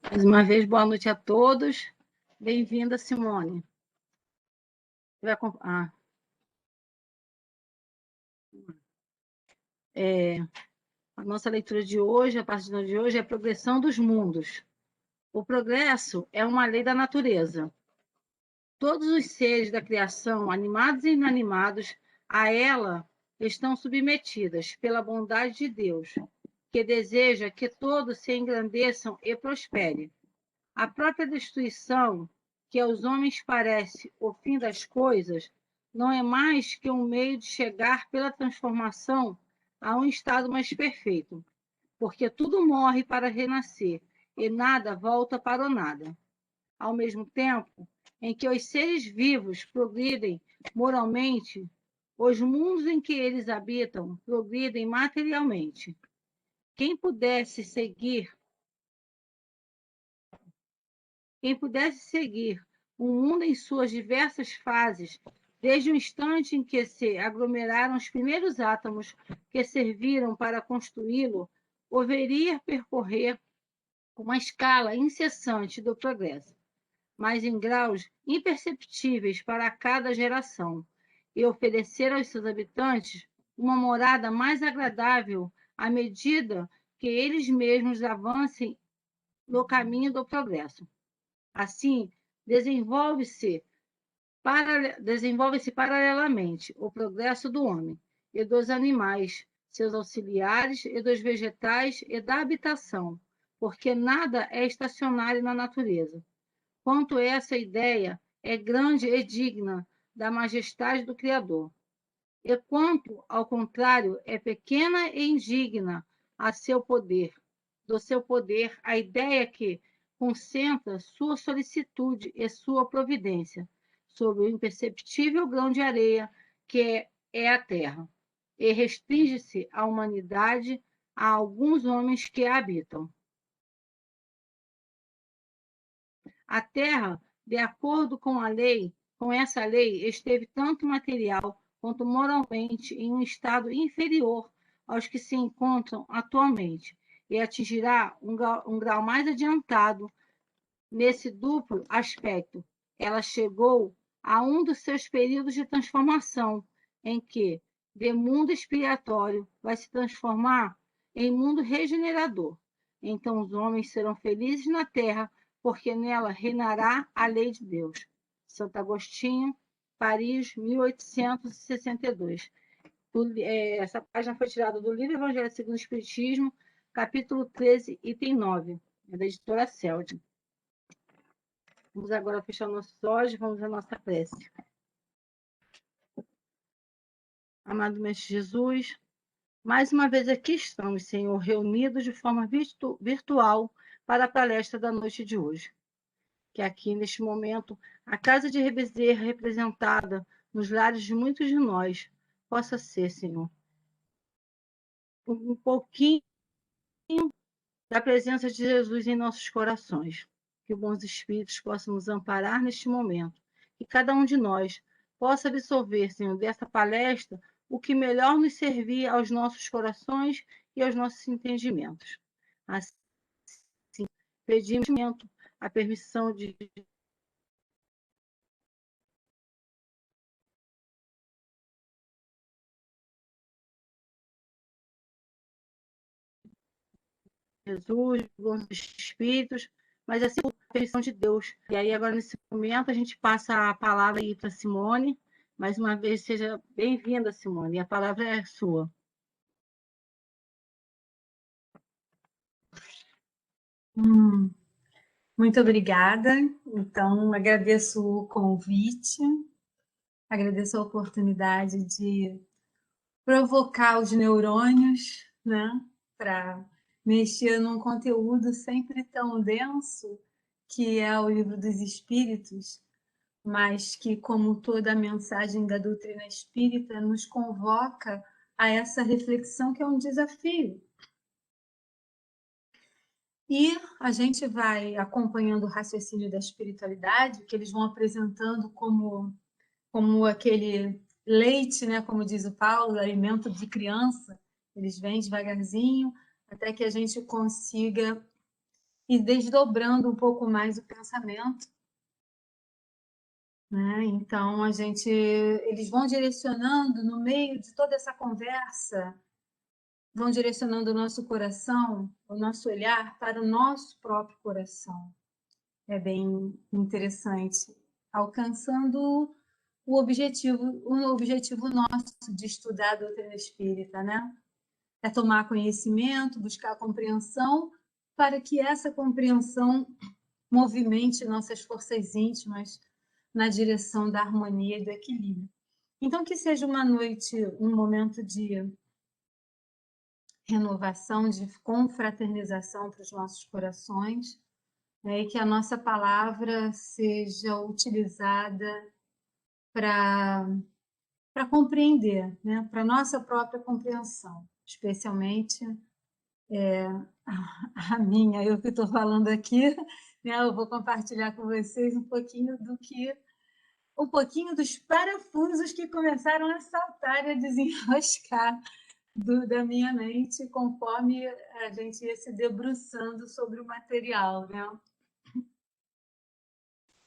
Mais uma vez, boa noite a todos. Bem-vinda, Simone. A nossa leitura de hoje, a página de hoje, é a progressão dos mundos. O progresso é uma lei da natureza. Todos os seres da criação, animados e inanimados, a ela estão submetidas pela bondade de Deus, que deseja que todos se engrandeçam e prosperem. A própria destruição, que aos homens parece o fim das coisas, não é mais que um meio de chegar pela transformação a um estado mais perfeito, porque tudo morre para renascer e nada volta para o nada. Ao mesmo tempo em que os seres vivos progridem moralmente, os mundos em que eles habitam progridem materialmente. Quem pudesse seguir o mundo em suas diversas fases, desde o instante em que se aglomeraram os primeiros átomos que serviram para construí-lo, o veria percorrer uma escala incessante do progresso, mas em graus imperceptíveis para cada geração, e oferecer aos seus habitantes uma morada mais agradável à medida que eles mesmos avancem no caminho do progresso. Assim, desenvolve-se paralelamente o progresso do homem e dos animais, seus auxiliares, e dos vegetais e da habitação, porque nada é estacionário na natureza. Quanto essa ideia é grande e digna da majestade do Criador, e quanto, ao contrário, é pequena e indigna do seu poder, a ideia que concentra sua solicitude e sua providência sobre o imperceptível grão de areia que é a terra, e restringe-se a humanidade a alguns homens que a habitam. A terra, de acordo com essa lei, esteve tanto material quanto moralmente em um estado inferior aos que se encontram atualmente, e atingirá um grau mais adiantado nesse duplo aspecto. Ela chegou a um dos seus períodos de transformação, em que, de mundo expiatório, vai se transformar em mundo regenerador. Então os homens serão felizes na terra, porque nela reinará a lei de Deus. Santo Agostinho, Paris, 1862. Essa página foi tirada do livro Evangelho segundo o Espiritismo, capítulo 13, item 9, da editora Celde. Vamos agora fechar nossos olhos, vamos à nossa prece. Amado Mestre Jesus, mais uma vez aqui estamos, Senhor, reunidos de forma virtual para a palestra da noite de hoje. Que aqui, neste momento, a Casa de Bezerra, representada nos lares de muitos de nós, possa ser, Senhor, um pouquinho da presença de Jesus em nossos corações. Que bons espíritos possam nos amparar neste momento. Que cada um de nós possa absorver, Senhor, dessa palestra o que melhor nos servir aos nossos corações e aos nossos entendimentos. Assim, pedimos a permissão de Jesus, bons espíritos, mas assim, a permissão de Deus. E aí, agora, nesse momento, a gente passa a palavra aí para Simone. Mais uma vez, seja bem-vinda, Simone, e a palavra é sua. Muito obrigada. Então, agradeço o convite, agradeço a oportunidade de provocar os neurônios, né, para mexer num conteúdo sempre tão denso que é o Livro dos Espíritos, mas que, como toda a mensagem da doutrina espírita, nos convoca a essa reflexão que é um desafio. E a gente vai acompanhando o raciocínio da espiritualidade, que eles vão apresentando como aquele leite, né, como diz o Paulo, alimento de criança. Eles vêm devagarzinho até que a gente consiga e desdobrando um pouco mais o pensamento, né? Então, eles vão direcionando, no meio de toda essa conversa, vão direcionando o nosso coração, o nosso olhar para o nosso próprio coração. É bem interessante, alcançando o objetivo nosso de estudar a doutrina espírita, né? É tomar conhecimento, buscar compreensão, para que essa compreensão movimente nossas forças íntimas na direção da harmonia e do equilíbrio. Então, que seja uma noite, um momento de renovação, de confraternização para os nossos corações, né? E que a nossa palavra seja utilizada para compreender, né? Para a nossa própria compreensão, especialmente a minha, eu que estou falando aqui, né? Eu vou compartilhar com vocês um pouquinho dos parafusos que começaram a saltar e a desenroscar da minha mente conforme a gente ia se debruçando sobre o material, né?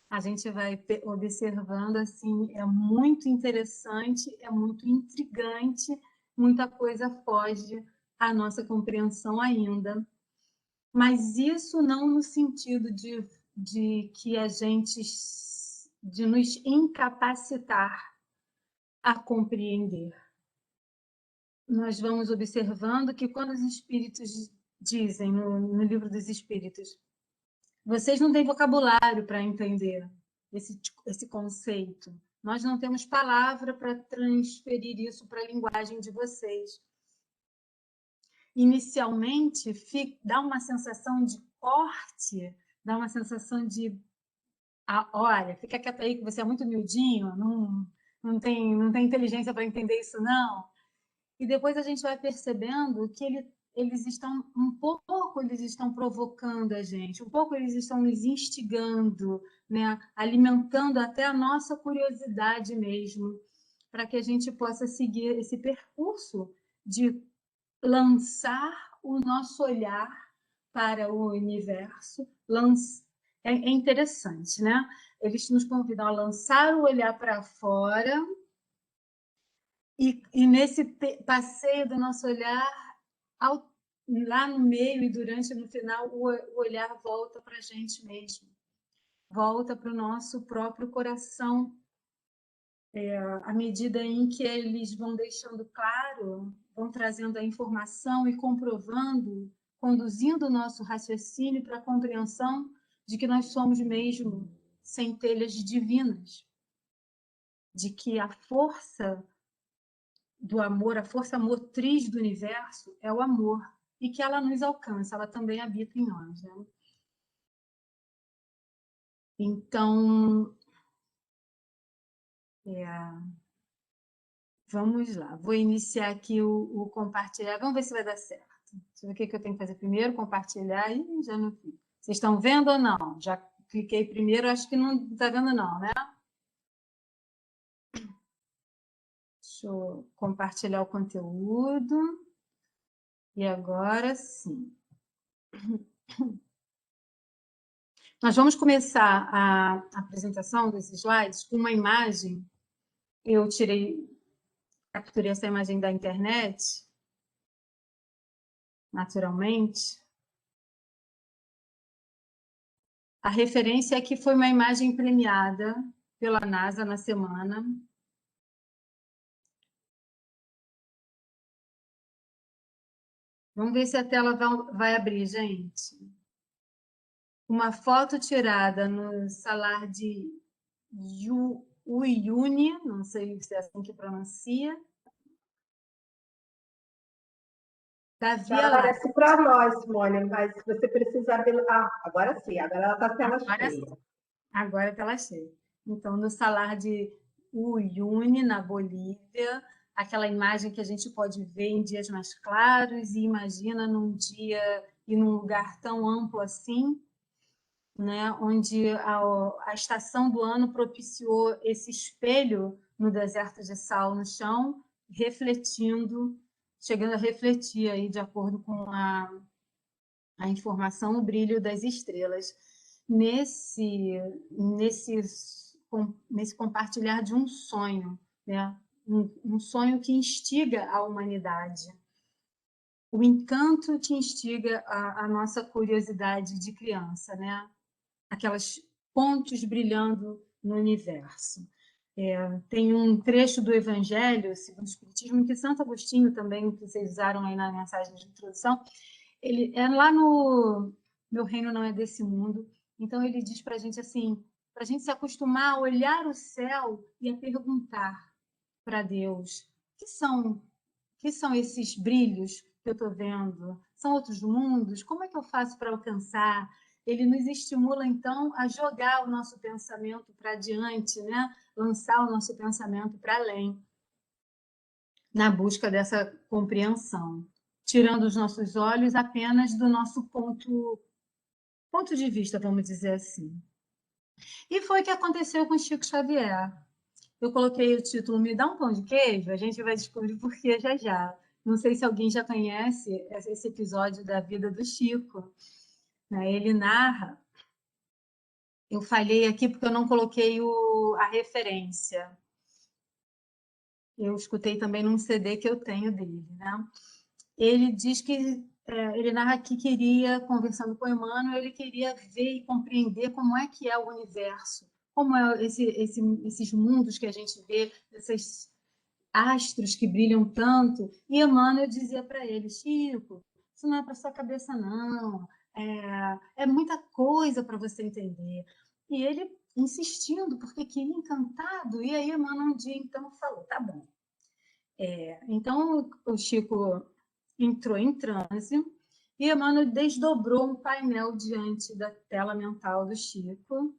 A gente vai observando, assim, é muito interessante, é muito intrigante, muita coisa foge à nossa compreensão ainda. Mas isso não no sentido de que a gente, de nos incapacitar a compreender. Nós vamos observando que quando os espíritos dizem no livro dos espíritos, vocês não têm vocabulário para entender esse conceito. Nós não temos palavra para transferir isso para a linguagem de vocês. Inicialmente, dá uma sensação de corte, dá uma sensação de olha, fica quieto aí que você é muito miudinho, não tem inteligência para entender isso, não. E depois a gente vai percebendo que eles estão provocando a gente, um pouco eles estão nos instigando, né? Alimentando até a nossa curiosidade mesmo, para que a gente possa seguir esse percurso de lançar o nosso olhar para o universo. É interessante, né? Eles nos convidam a lançar o olhar para fora e nesse passeio do nosso olhar, lá no meio e durante no final, o olhar volta para a gente mesmo, volta para o nosso próprio coração. À medida em que eles vão deixando claro, vão trazendo a informação e comprovando, conduzindo o nosso raciocínio para a compreensão de que nós somos mesmo centelhas divinas, de que a força do amor, a força motriz do universo é o amor, e que ela nos alcança, ela também habita em nós, né? Então, vamos lá, vou iniciar aqui o compartilhar, vamos ver se vai dar certo. Deixa eu ver o que eu tenho que fazer primeiro, compartilhar, e já não fiz. Vocês estão vendo ou não? Já cliquei primeiro, acho que não está vendo não, né? Deixa eu compartilhar o conteúdo. E agora sim. Nós vamos começar a apresentação desses slides com uma imagem. Eu capturei essa imagem da internet, naturalmente. A referência é que foi uma imagem premiada pela NASA na semana. Vamos ver se a tela vai abrir, gente. Uma foto tirada no salar de Uyuni, não sei se é assim que pronuncia, da Via Ela Láctea. aparece para nós, Mônica, mas você precisa ver. Agora sim, agora ela está tela cheia. Agora a tela cheia. Então, no salar de Uyuni, na Bolívia, aquela imagem que a gente pode ver em dias mais claros e imagina num dia e num lugar tão amplo assim, né, onde a estação do ano propiciou esse espelho no deserto de sal no chão, refletindo, chegando a refletir aí de acordo com a informação, o brilho das estrelas nesse compartilhar de um sonho, né? Um sonho que instiga a humanidade. O encanto que instiga a nossa curiosidade de criança, né? Aquelas pontos brilhando no universo. Tem um trecho do Evangelho segundo o Espiritismo que Santo Agostinho também, que vocês usaram aí na mensagem de introdução, ele é lá no Meu Reino Não É Desse Mundo. Então ele diz para a gente assim, para a gente se acostumar a olhar o céu e a perguntar para Deus, que são esses brilhos que eu estou vendo? São outros mundos? Como é que eu faço para alcançar? Ele nos estimula, então, a jogar o nosso pensamento para adiante, né? Lançar o nosso pensamento para além, na busca dessa compreensão, tirando os nossos olhos apenas do nosso ponto de vista, vamos dizer assim. E foi o que aconteceu com Chico Xavier. Eu coloquei o título Me Dá um Pão de Queijo, a gente vai descobrir por que já já. Não sei se alguém já conhece esse episódio da vida do Chico. Ele narra. Eu falhei aqui porque eu não coloquei a referência. Eu escutei também num CD que eu tenho dele, né? Ele diz que ele narra que queria, conversando com o Emmanuel, ele queria ver e compreender como é que é o universo, como é esses mundos que a gente vê, esses astros que brilham tanto. E Emmanuel dizia para ele, Chico, isso não é para sua cabeça, não. É muita coisa para você entender. E ele insistindo, porque queria encantado. E aí Emmanuel um dia então falou, tá bom. Então o Chico entrou em transe e Emmanuel desdobrou um painel diante da tela mental do Chico,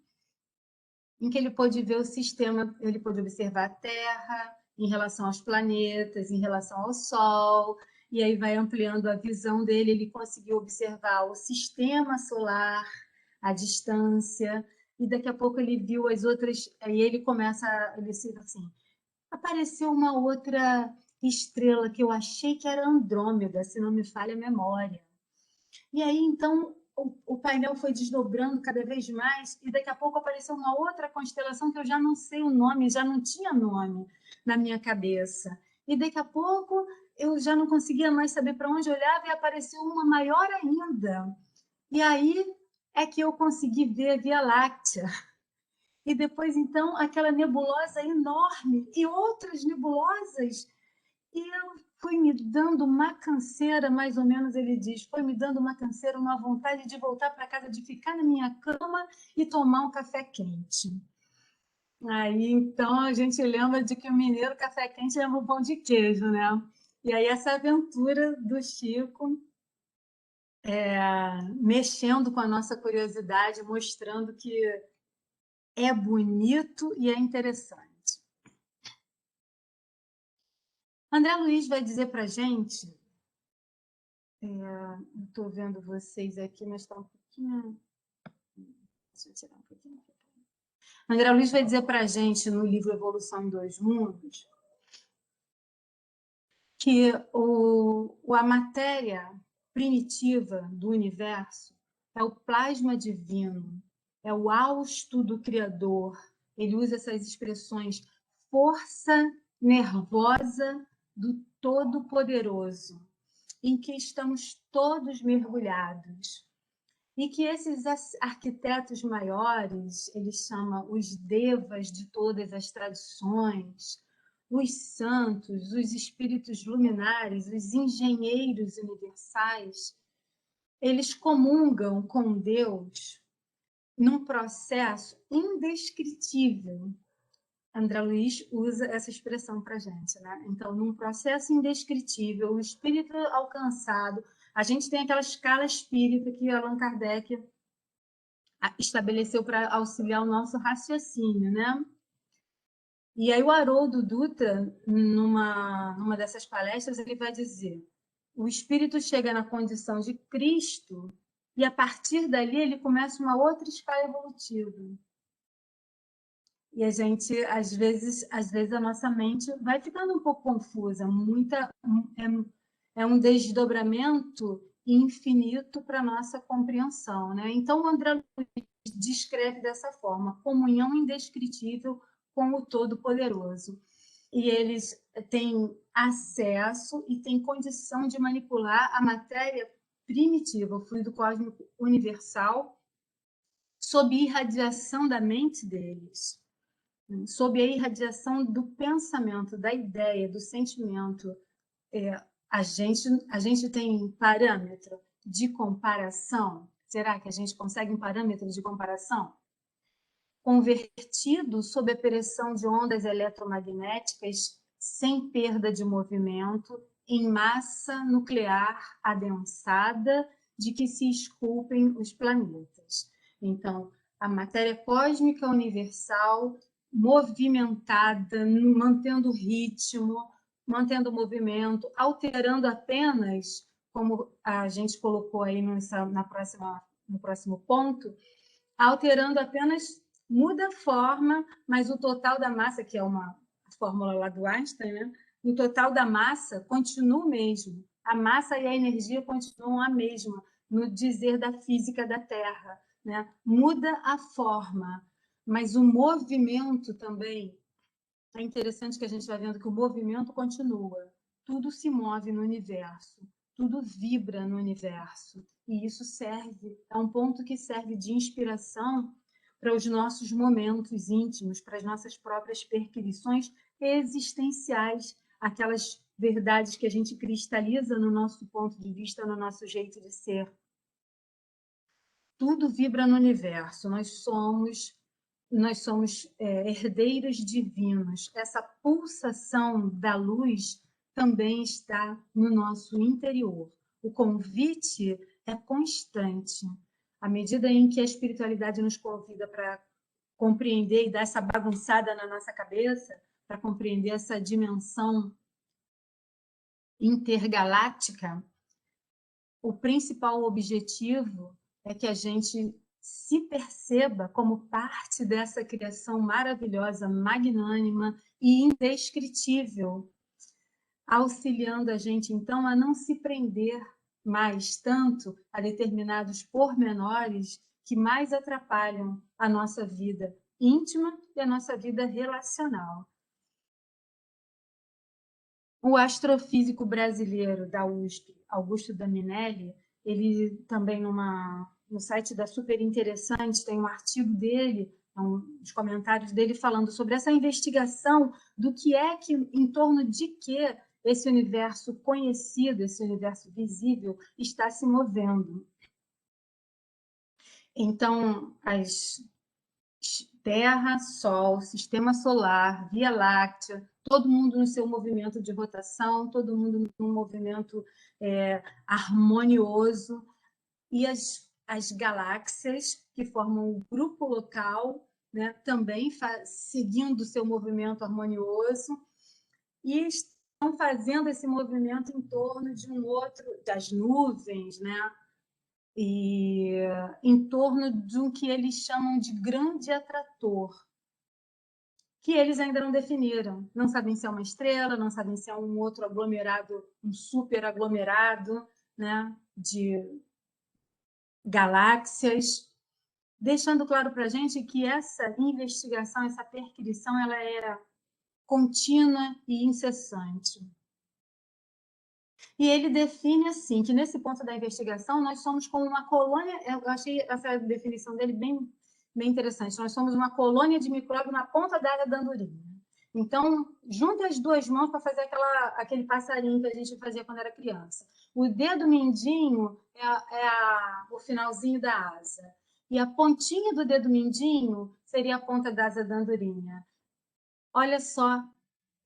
em que ele pôde ver o sistema, ele pôde observar a Terra em relação aos planetas, em relação ao Sol, e aí vai ampliando a visão dele, ele conseguiu observar o sistema solar, a distância, e daqui a pouco ele viu as outras, aí ele começa, ele se assim, apareceu uma outra estrela que eu achei que era Andrômeda, se não me falha a memória. E aí, então, o painel foi desdobrando cada vez mais e daqui a pouco apareceu uma outra constelação que eu já não sei o nome, já não tinha nome na minha cabeça. E daqui a pouco eu já não conseguia mais saber para onde olhava e apareceu uma maior ainda. E aí é que eu consegui ver a Via Láctea. E depois, então, aquela nebulosa enorme e outras nebulosas. E eu fui me dando uma canseira, mais ou menos ele diz, foi me dando uma canseira, uma vontade de voltar para casa, de ficar na minha cama e tomar um café quente. Aí, então, a gente lembra de que o mineiro café quente lembra um pão de queijo, né? E aí essa aventura do Chico, mexendo com a nossa curiosidade, mostrando que é bonito e é interessante. André Luiz vai dizer para a gente, estou vendo vocês aqui, mas está um pouquinho... Deixa eu tirar um pouquinho. André Luiz vai dizer para a gente, no livro Evolução em Dois Mundos, que a matéria primitiva do universo é o plasma divino, é o hausto do Criador. Ele usa essas expressões, força nervosa do Todo-Poderoso, em que estamos todos mergulhados. E que esses arquitetos maiores, eles chamam os devas de todas as tradições, os santos, os espíritos luminares, os engenheiros universais, eles comungam com Deus num processo indescritível. André Luiz usa essa expressão para a gente, né? Então, num processo indescritível, o espírito alcançado, a gente tem aquela escala espírita que Allan Kardec estabeleceu para auxiliar o nosso raciocínio, né? E aí o Haroldo Dutra, numa dessas palestras, ele vai dizer: o espírito chega na condição de Cristo e a partir dali ele começa uma outra escala evolutiva. E a gente, às vezes a nossa mente vai ficando um pouco confusa. É um desdobramento e infinito para nossa compreensão, né? Então, o André Luiz descreve dessa forma: comunhão indescritível com o Todo-Poderoso. E eles têm acesso e têm condição de manipular a matéria primitiva, o fluido cósmico universal, sob irradiação da mente deles, sob a irradiação do pensamento, da ideia, do sentimento. A gente tem parâmetro de comparação? Será que a gente consegue um parâmetro de comparação? Convertido sob a pressão de ondas eletromagnéticas sem perda de movimento, em massa nuclear adensada de que se esculpem os planetas. Então, a matéria cósmica universal movimentada, mantendo ritmo, mantendo movimento, alterando apenas, como a gente colocou aí no próximo ponto, alterando apenas, muda a forma, mas o total da massa, que é uma fórmula lá do Einstein, né? O total da massa continua o mesmo. A massa e a energia continuam a mesma, no dizer da física da Terra, né? Muda a forma, mas o movimento também. É interessante que a gente vai vendo que o movimento continua. Tudo se move no universo, tudo vibra no universo. E isso é um ponto que serve de inspiração para os nossos momentos íntimos, para as nossas próprias perquisições existenciais, aquelas verdades que a gente cristaliza no nosso ponto de vista, no nosso jeito de ser. Tudo vibra no universo. Nós somos herdeiros divinos. Essa pulsação da luz também está no nosso interior. O convite é constante. À medida em que a espiritualidade nos convida para compreender e dar essa bagunçada na nossa cabeça, para compreender essa dimensão intergaláctica, o principal objetivo é que a gente se perceba como parte dessa criação maravilhosa, magnânima e indescritível, auxiliando a gente, então, a não se prender mais tanto a determinados pormenores que mais atrapalham a nossa vida íntima e a nossa vida relacional. O astrofísico brasileiro da USP, Augusto Daminelli, ele também no site da Super Interessante tem um artigo dele, os comentários dele falando sobre essa investigação do que é que, em torno de que esse universo conhecido, esse universo visível, está se movendo. Então, as Terra, Sol, Sistema Solar, Via Láctea, todo mundo no seu movimento de rotação, todo mundo num movimento harmonioso, e as galáxias, que formam o grupo local, né, também seguindo o seu movimento harmonioso, e estão fazendo esse movimento em torno de um outro, das nuvens, né? E em torno de um que eles chamam de grande atrator, que eles ainda não definiram. Não sabem se é uma estrela, não sabem se é um outro aglomerado, um super aglomerado, né, de galáxias, deixando claro para a gente que essa investigação, essa perquisição, ela é contínua e incessante. E ele define assim, que nesse ponto da investigação nós somos como uma colônia, eu achei essa definição dele bem interessante, nós somos uma colônia de micróbio na ponta da área da andorinha. Então, junta as duas mãos para fazer aquele passarinho que a gente fazia quando era criança. O dedo mindinho o finalzinho da asa. E a pontinha do dedo mindinho seria a ponta da asa da andorinha. Olha só,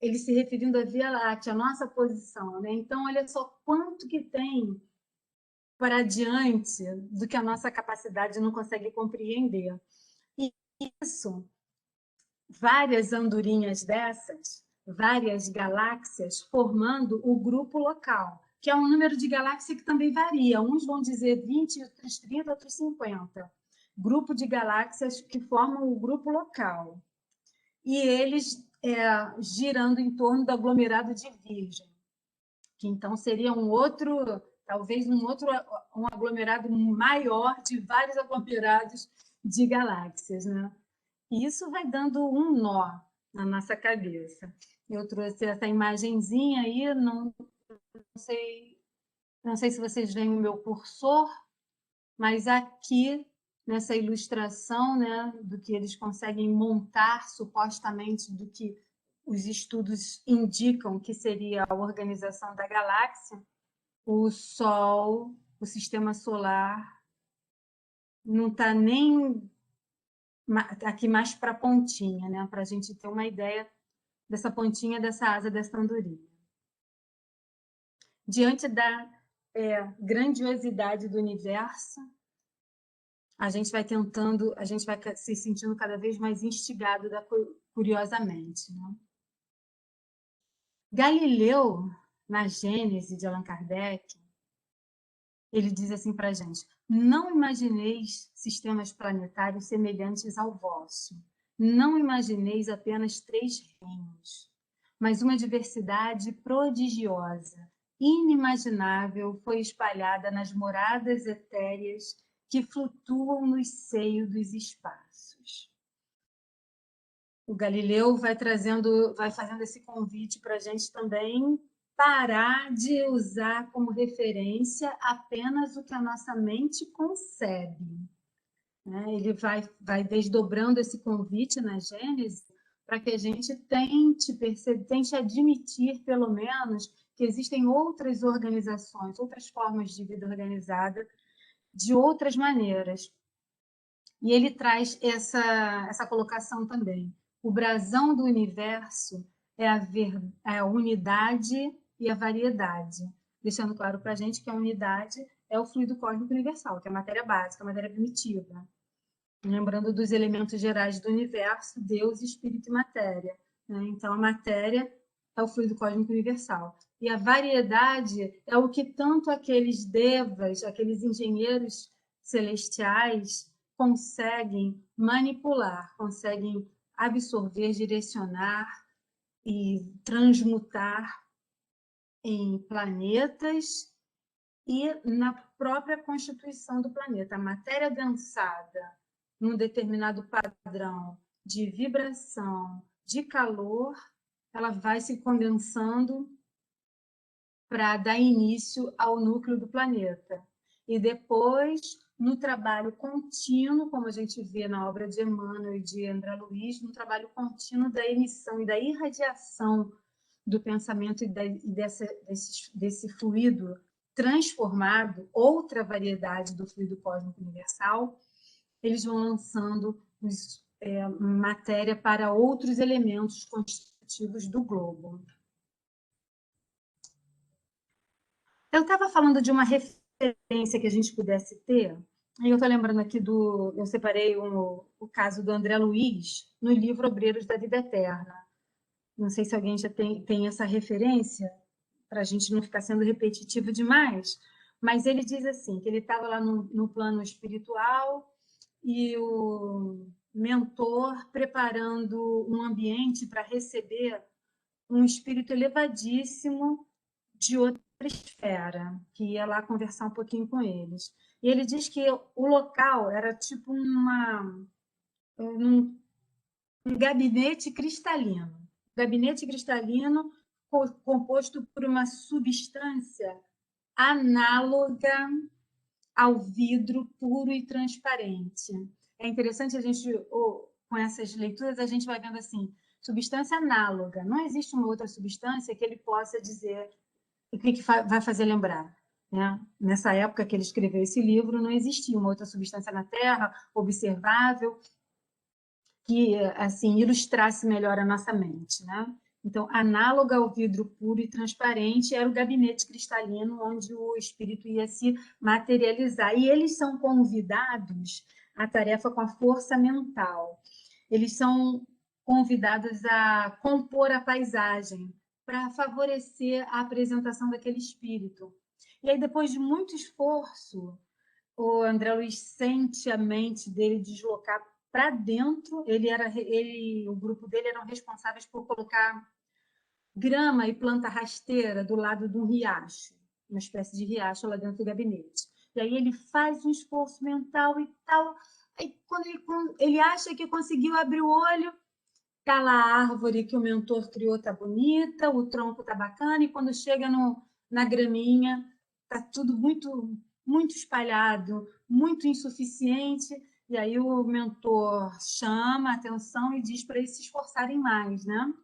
ele se referindo à Via Láctea, a nossa posição, né? Então, olha só quanto que tem para diante do que a nossa capacidade não consegue compreender. E isso, várias andorinhas dessas, várias galáxias formando o grupo local, que é um número de galáxias que também varia. Uns vão dizer 20, outros 30, outros 50. Grupo de galáxias que formam o grupo local. E eles girando em torno do aglomerado de Virgem, que então seria um outro talvez um aglomerado maior de vários aglomerados de galáxias, né? E isso vai dando um nó na nossa cabeça. Eu trouxe essa imagenzinha aí, não sei se vocês veem o meu cursor, mas aqui nessa ilustração, né, do que eles conseguem montar supostamente do que os estudos indicam que seria a organização da galáxia, o Sol, o sistema solar, não está nem aqui mais para a pontinha, né, para a gente ter uma ideia dessa pontinha dessa asa dessa andorinha. Diante da grandiosidade do universo, a gente vai se sentindo cada vez mais instigado curiosamente, né? Galileu, na Gênese de Allan Kardec, ele diz assim para a gente: não imagineis sistemas planetários semelhantes ao vosso. Não imagineis apenas 3 reinos, mas uma diversidade prodigiosa, inimaginável, foi espalhada nas moradas etéreas que flutuam no seio dos espaços. O Galileu vai fazendo esse convite para a gente também parar de usar como referência apenas o que a nossa mente concebe. Ele vai desdobrando esse convite na Gênese para que a gente tente admitir, pelo menos, que existem outras organizações, outras formas de vida organizada de outras maneiras. E ele traz essa colocação também. O brasão do universo é a unidade e a variedade, deixando claro para a gente que a unidade é o fluido cósmico universal, que é a matéria básica, a matéria primitiva. Lembrando dos elementos gerais do universo, Deus, espírito e matéria. Então, a matéria é o fluido cósmico universal. E a variedade é o que tanto aqueles devas, aqueles engenheiros celestiais, conseguem manipular, conseguem absorver, direcionar e transmutar em planetas e na própria constituição do planeta. A matéria densada num determinado padrão de vibração, de calor, ela vai se condensando para dar início ao núcleo do planeta. E depois, no trabalho contínuo, como a gente vê na obra de Emmanuel e de André Luiz, no trabalho contínuo da emissão e da irradiação do pensamento e desse fluido transformado, outra variedade do fluido cósmico universal, eles vão lançando matéria para outros elementos constitutivos do globo. Eu estava falando de uma referência que a gente pudesse ter, e eu estou lembrando aqui eu separei o caso do André Luiz no livro Obreiros da Vida Eterna. Não sei se alguém já tem essa referência, para a gente não ficar sendo repetitivo demais, mas ele diz assim, que ele estava lá no plano espiritual e o mentor preparando um ambiente para receber um espírito elevadíssimo de outra esfera, que ia lá conversar um pouquinho com eles. E ele diz que o local era tipo um gabinete cristalino. Gabinete cristalino composto por uma substância análoga ao vidro puro e transparente. É interessante a gente, com essas leituras, a gente vai vendo assim, substância análoga. Não existe uma outra substância que ele possa dizer o que vai fazer lembrar. Né? Nessa época que ele escreveu esse livro, não existia uma outra substância na Terra observável que assim ilustrasse melhor a nossa mente, né? Então, análoga ao vidro puro e transparente era o gabinete cristalino onde o espírito ia se materializar. E eles são convidados à tarefa com a força mental. Eles são convidados a compor a paisagem para favorecer a apresentação daquele espírito. E aí, depois de muito esforço, o André Luiz sente a mente dele deslocar para dentro. O grupo dele eram responsáveis por colocar grama e planta rasteira do lado de um riacho. uma espécie de riacho lá dentro do gabinete. E aí ele faz um esforço mental e tal. Aí quando ele acha que conseguiu abrir o olho, tá lá a árvore que o mentor criou, tá bonita, o tronco tá bacana, e quando chega na graminha, tá tudo muito espalhado, muito insuficiente, e aí o mentor chama a atenção e diz para eles se esforçarem mais, né?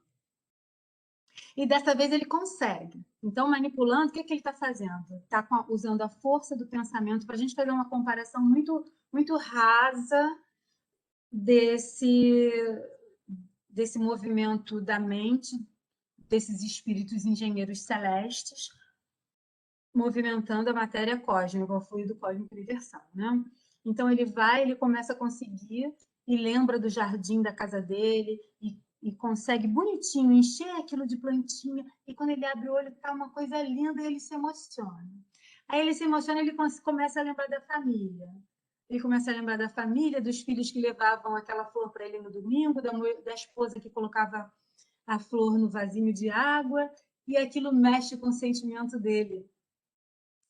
E dessa vez ele consegue. Então, manipulando, o que ele está fazendo? Está usando a força do pensamento para a gente fazer uma comparação muito rasa desse movimento da mente, desses espíritos engenheiros celestes, movimentando a matéria cósmica, o fluido cósmico universal, né? Então ele começa a conseguir e lembra do jardim da casa dele e consegue bonitinho encher aquilo de plantinha, e quando ele abre o olho tá uma coisa linda e ele se emociona. Aí ele se emociona, ele começa a lembrar da família. Ele começa a lembrar da família, dos filhos que levavam aquela flor para ele no domingo, da esposa que colocava a flor no vasinho de água, e aquilo mexe com o sentimento dele.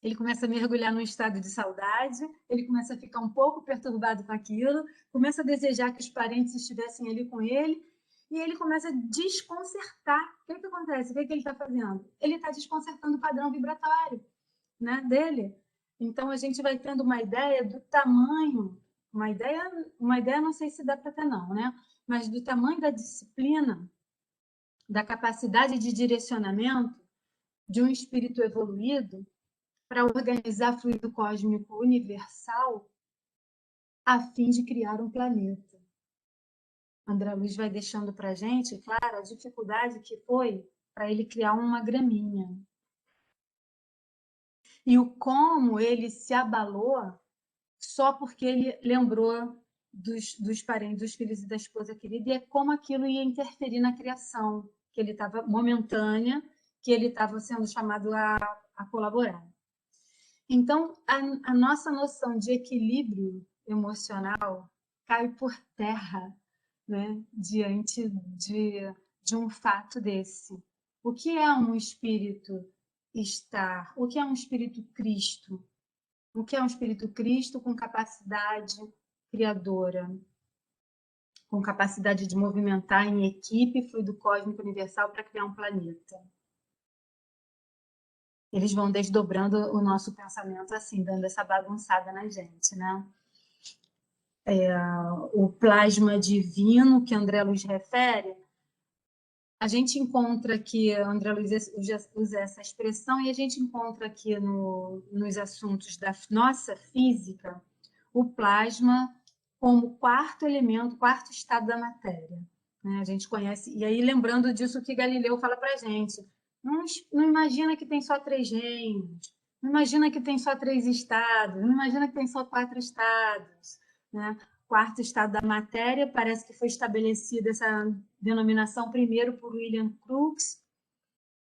Ele começa a mergulhar num estado de saudade, ele começa a ficar um pouco perturbado com aquilo, começa a desejar que os parentes estivessem ali com ele, e ele começa a desconcertar. O que acontece? O que ele está fazendo? Ele está desconcertando o padrão vibratório, né, dele. Então, a gente vai tendo uma ideia do tamanho, uma ideia não sei se dá para ter não, né? Mas do tamanho da disciplina, da capacidade de direcionamento de um espírito evoluído para organizar fluido cósmico universal a fim de criar um planeta. André Luiz vai deixando para a gente, claro, a dificuldade que foi para ele criar uma graminha. E o como ele se abalou só porque ele lembrou dos parentes, dos filhos e da esposa querida, e é como aquilo ia interferir na criação, que ele estava momentânea, que ele estava sendo chamado a colaborar. Então, a nossa noção de equilíbrio emocional cai por terra, né, diante de um fato desse. O que é um espírito estar? O que é um espírito Cristo? O que é um espírito Cristo com capacidade criadora, com capacidade de movimentar em equipe fluido cósmico universal para criar um planeta? Eles vão desdobrando o nosso pensamento assim, dando essa bagunçada na gente, né? O plasma divino que André Luiz refere, a gente encontra aqui, André Luiz usa essa expressão, e a gente encontra aqui nos assuntos da nossa física o plasma como quarto elemento, quarto estado da matéria, né? A gente conhece, e aí lembrando disso que Galileu fala para a gente, não imagina que tem só 3 reinos, não imagina que tem só 3 estados, não imagina que tem só 4 estados, né? Quarto estado da matéria, parece que foi estabelecida essa denominação primeiro por William Crookes,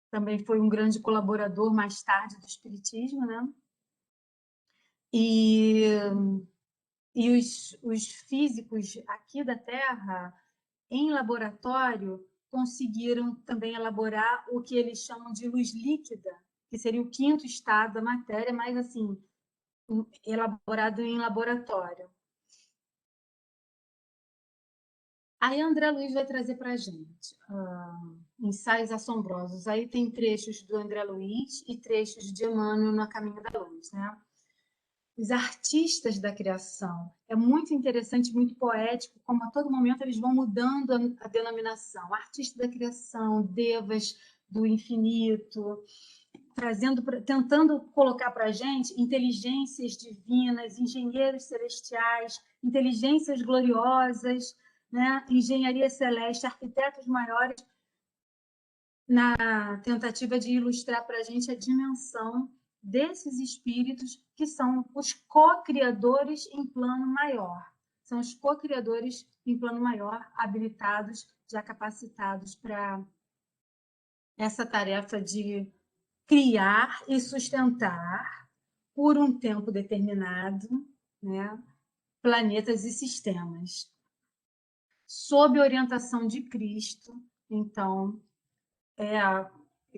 também foi um grande colaborador mais tarde do espiritismo, né? E os físicos aqui da Terra, em laboratório, conseguiram também elaborar o que eles chamam de luz líquida, que seria o 5º estado da matéria, mas assim, elaborado em laboratório. Aí André Luiz vai trazer para a gente ensaios assombrosos. Aí tem trechos do André Luiz e trechos de Emmanuel no Caminho da Luz, né? Os artistas da criação. É muito interessante, muito poético, como a todo momento eles vão mudando a denominação. Artista da criação, devas do infinito, tentando colocar para a gente inteligências divinas, engenheiros celestiais, inteligências gloriosas, né? Engenharia celeste, arquitetos maiores, na tentativa de ilustrar para a gente a dimensão desses espíritos que são os co-criadores em plano maior. São os co-criadores em plano maior, habilitados, já capacitados para essa tarefa de criar e sustentar por um tempo determinado, né, planetas e sistemas. Sob orientação de Cristo, então,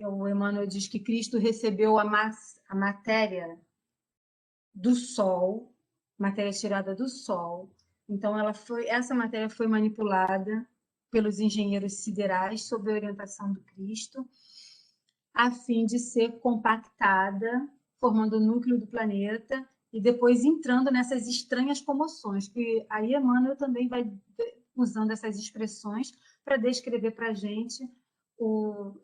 o Emmanuel diz que Cristo recebeu a matéria do Sol, matéria tirada do Sol. Então, essa matéria foi manipulada pelos engenheiros siderais sob a orientação do Cristo, a fim de ser compactada, formando o núcleo do planeta e depois entrando nessas estranhas comoções, que aí Emmanuel também vai usando essas expressões para descrever para a gente,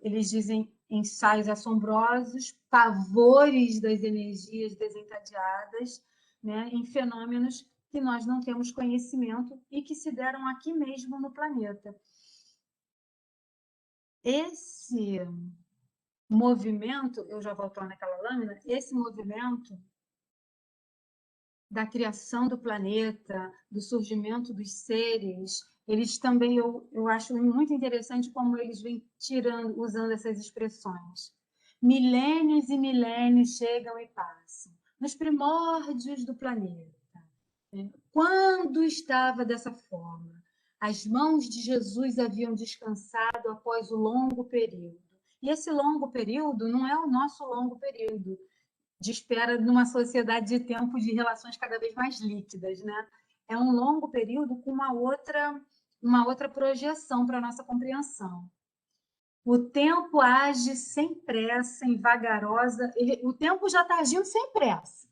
eles dizem ensaios assombrosos, pavores das energias desencadeadas, né, em fenômenos que nós não temos conhecimento e que se deram aqui mesmo no planeta. Esse movimento, eu já volto lá naquela lâmina, esse movimento da criação do planeta, do surgimento dos seres, eles também, eu acho muito interessante como eles vêm usando essas expressões. Milênios e milênios chegam e passam, nos primórdios do planeta. Quando estava dessa forma, as mãos de Jesus haviam descansado após o longo período. E esse longo período não é o nosso longo período de espera numa sociedade de tempo de relações cada vez mais líquidas, né? É um longo período com uma outra projeção para a nossa compreensão. O tempo age sem pressa, em vagarosa. O tempo já está agindo sem pressa.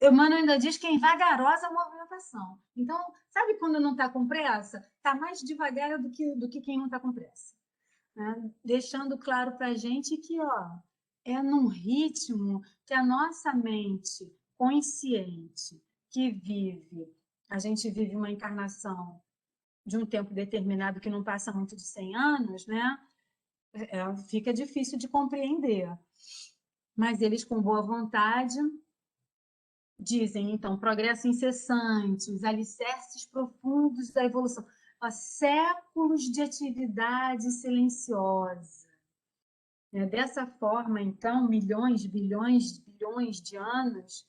Emmanuel ainda diz que é em vagarosa movimentação. Então, sabe quando não está com pressa? Está mais devagar do que quem não está com pressa. Né? Deixando claro para a gente que é num ritmo que a nossa mente consciente que a gente vive uma encarnação de um tempo determinado que não passa muito de 100 anos, né? Fica difícil de compreender. Mas eles, com boa vontade, dizem, então, progresso incessante, os alicerces profundos da evolução. Séculos de atividade silenciosa. Dessa forma, então, milhões, bilhões de anos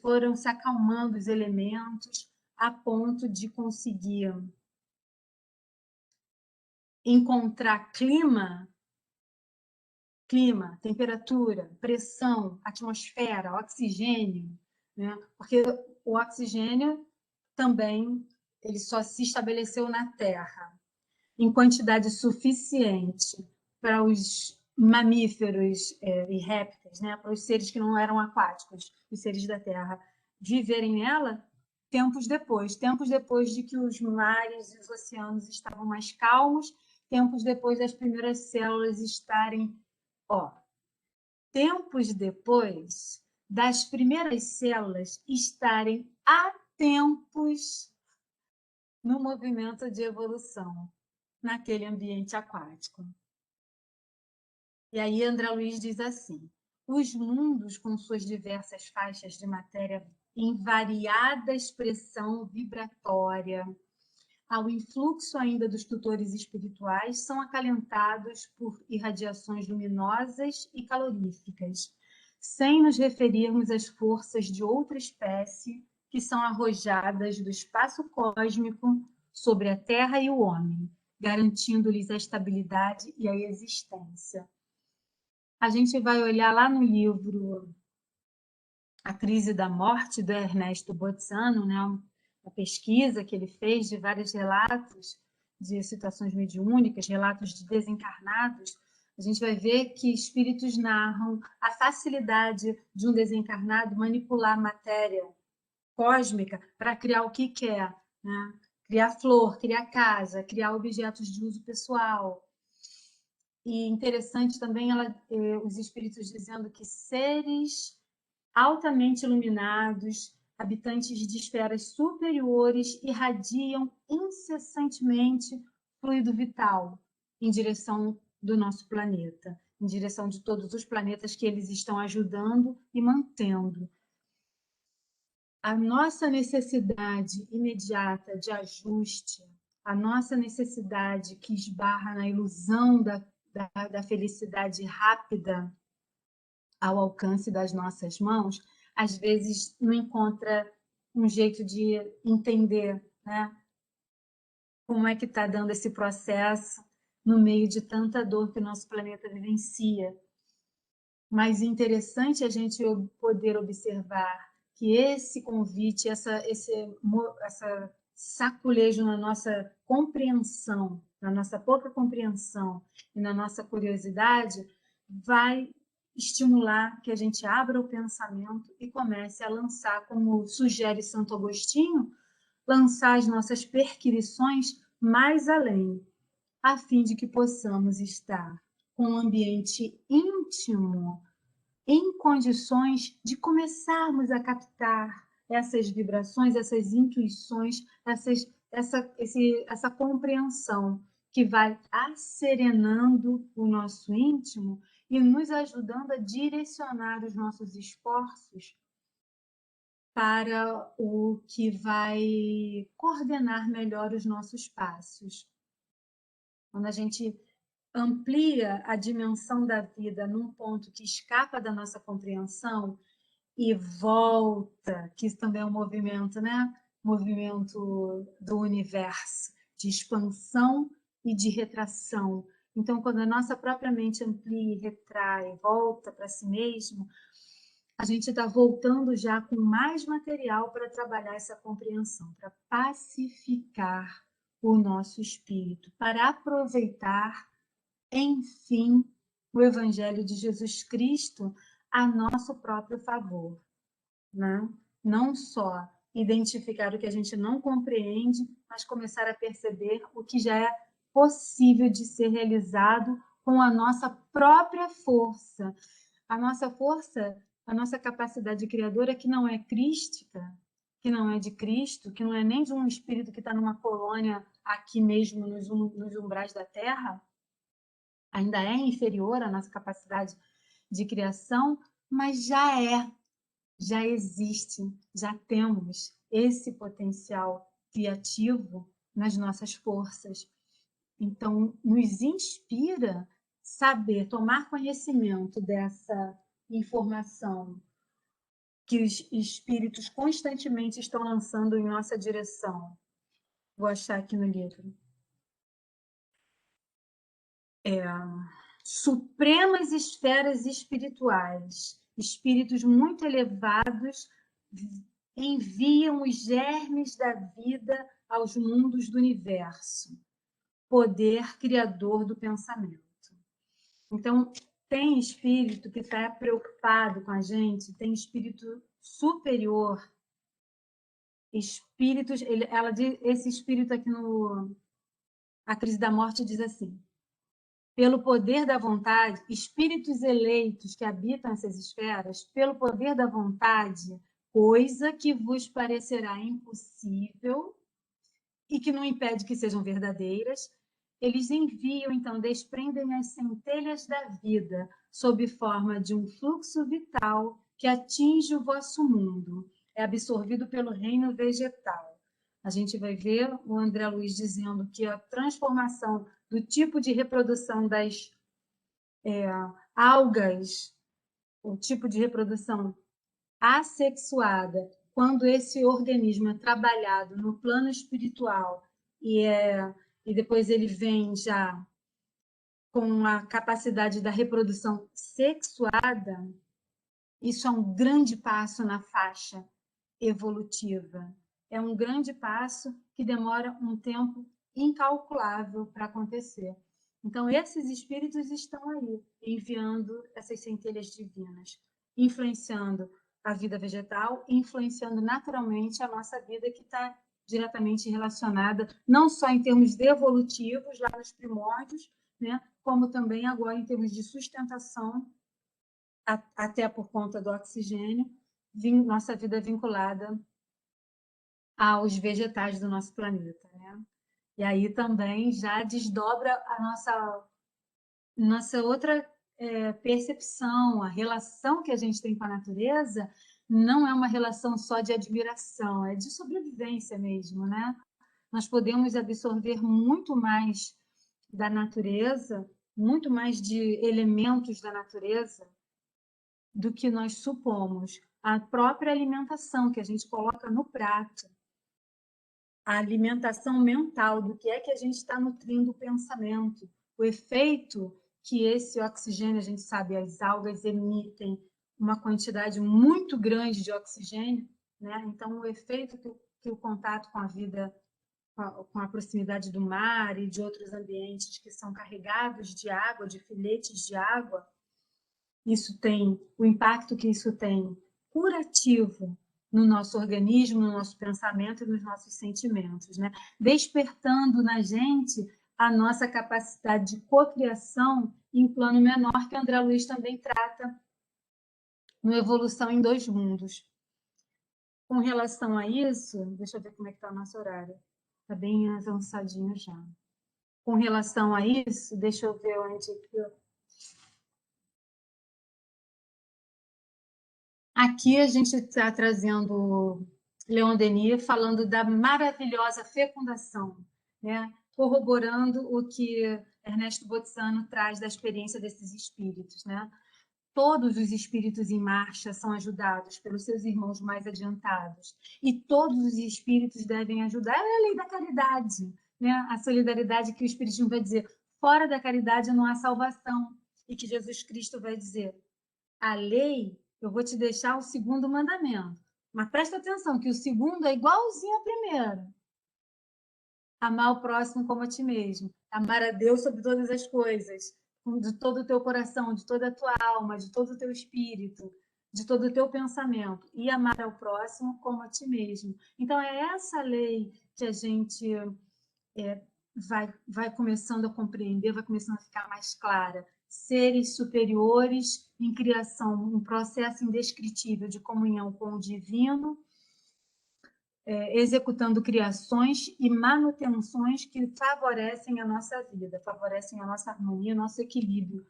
foram se acalmando os elementos a ponto de conseguir encontrar clima, temperatura, pressão, atmosfera, oxigênio, né? Porque o oxigênio também ele só se estabeleceu na Terra em quantidade suficiente para os mamíferos e répteis, né? Para os seres que não eram aquáticos, os seres da Terra, viverem nela tempos depois de que os mares e os oceanos estavam mais calmos, tempos depois das primeiras células estarem tempos depois das primeiras células estarem há tempos no movimento de evolução, naquele ambiente aquático. E aí André Luiz diz assim: os mundos, com suas diversas faixas de matéria em variada expressão vibratória, ao influxo ainda dos tutores espirituais, são acalentados por irradiações luminosas e caloríficas, sem nos referirmos às forças de outra espécie que são arrojadas do espaço cósmico sobre a Terra e o homem, garantindo-lhes a estabilidade e a existência. A gente vai olhar lá no livro A Crise da Morte, do Ernesto Bozano, né? A pesquisa que ele fez de vários relatos de situações mediúnicas, relatos de desencarnados, a gente vai ver que espíritos narram a facilidade de um desencarnado manipular matéria cósmica para criar o que quer, né? Criar flor, criar casa, criar objetos de uso pessoal. E interessante também os espíritos dizendo que seres altamente iluminados, habitantes de esferas superiores, irradiam incessantemente fluido vital em direção do nosso planeta, em direção de todos os planetas que eles estão ajudando e mantendo. A nossa necessidade imediata de ajuste, a nossa necessidade que esbarra na ilusão da felicidade rápida ao alcance das nossas mãos, às vezes não encontra um jeito de entender, né? Como é que está dando esse processo no meio de tanta dor que o nosso planeta vivencia. Mas é interessante a gente poder observar que esse convite, esse saculejo na nossa compreensão, na nossa pouca compreensão e na nossa curiosidade, vai estimular que a gente abra o pensamento e comece a lançar, como sugere Santo Agostinho, lançar as nossas perquisições mais além, a fim de que possamos estar com um ambiente íntimo em condições de começarmos a captar essas vibrações, essas intuições, essa compreensão que vai asserenando o nosso íntimo e nos ajudando a direcionar os nossos esforços para o que vai coordenar melhor os nossos passos. Quando a gente amplia a dimensão da vida num ponto que escapa da nossa compreensão e volta, que isso também é um movimento, né? Movimento do universo, de expansão e de retração. Então, quando a nossa própria mente amplia, retrai, volta para si mesmo, a gente está voltando já com mais material para trabalhar essa compreensão, para pacificar o nosso espírito, para aproveitar, enfim, o Evangelho de Jesus Cristo a nosso próprio favor, né? Não só identificar o que a gente não compreende, mas começar a perceber o que já é possível de ser realizado com a nossa própria força. A nossa força, a nossa capacidade criadora, que não é crística, que não é de Cristo, que não é nem de um espírito que está numa colônia aqui mesmo nos umbrais da Terra, ainda é inferior à nossa capacidade de criação, mas já existe, já temos esse potencial criativo nas nossas forças. Então, nos inspira saber, tomar conhecimento dessa informação que os espíritos constantemente estão lançando em nossa direção. Vou achar aqui no livro. Supremas esferas espirituais, espíritos muito elevados enviam os germes da vida aos mundos do universo, poder criador do pensamento. Então, tem espírito que está preocupado com a gente, tem espírito superior, espíritos, esse espírito aqui no A Crise da Morte diz assim: pelo poder da vontade, espíritos eleitos que habitam essas esferas, pelo poder da vontade, coisa que vos parecerá impossível e que não impede que sejam verdadeiras, eles enviam, então, desprendem as centelhas da vida sob forma de um fluxo vital que atinge o vosso mundo, é absorvido pelo reino vegetal. A gente vai ver o André Luiz dizendo que a transformação do tipo de reprodução das algas, o tipo de reprodução assexuada, quando esse organismo é trabalhado no plano espiritual e depois ele vem já com a capacidade da reprodução sexuada, isso é um grande passo na faixa evolutiva. É um grande passo que demora um tempo incalculável para acontecer. Então, esses espíritos estão aí, enviando essas centelhas divinas, influenciando a vida vegetal, influenciando naturalmente a nossa vida, que está diretamente relacionada, não só em termos evolutivos, lá nos primórdios, né, como também agora em termos de sustentação, até por conta do oxigênio, nossa vida vinculada aos vegetais do nosso planeta, né? E aí também já desdobra a nossa outra percepção, a relação que a gente tem com a natureza não é uma relação só de admiração, é de sobrevivência mesmo, né? Nós podemos absorver muito mais da natureza, muito mais de elementos da natureza do que nós supomos. A própria alimentação que a gente coloca no prato, a alimentação mental, do que é que a gente está nutrindo o pensamento, o efeito que esse oxigênio, a gente sabe, as algas emitem uma quantidade muito grande de oxigênio, né? Então, o efeito que o contato com a vida, com a proximidade do mar e de outros ambientes que são carregados de água, de filetes de água, isso tem, o impacto que isso tem curativo no nosso organismo, no nosso pensamento e nos nossos sentimentos, né? Despertando na gente a nossa capacidade de cocriação em plano menor, que André Luiz também trata no Evolução em Dois Mundos. Com relação a isso, deixa eu ver como é que está o nosso horário. Está bem avançadinho já. Com relação a isso, deixa eu ver onde que eu... Aqui a gente está trazendo Leon Denis falando da maravilhosa fecundação, né? Corroborando o que Ernesto Botzzano traz da experiência desses espíritos, né? Todos os espíritos em marcha são ajudados pelos seus irmãos mais adiantados. E todos os espíritos devem ajudar. É a lei da caridade, né? A solidariedade que o Espiritismo vai dizer. Fora da caridade não há salvação. E que Jesus Cristo vai dizer. A lei, eu vou te deixar o segundo mandamento. Mas presta atenção, que o segundo é igualzinho ao primeiro. Amar o próximo como a ti mesmo. Amar a Deus sobre todas as coisas. De todo o teu coração, de toda a tua alma, de todo o teu espírito, de todo o teu pensamento. E amar ao próximo como a ti mesmo. Então, é essa lei que a gente vai começando a compreender, vai começando a ficar mais clara. Seres superiores em criação, um processo indescritível de comunhão com o divino, executando criações e manutenções que favorecem a nossa vida, favorecem a nossa harmonia, nosso equilíbrio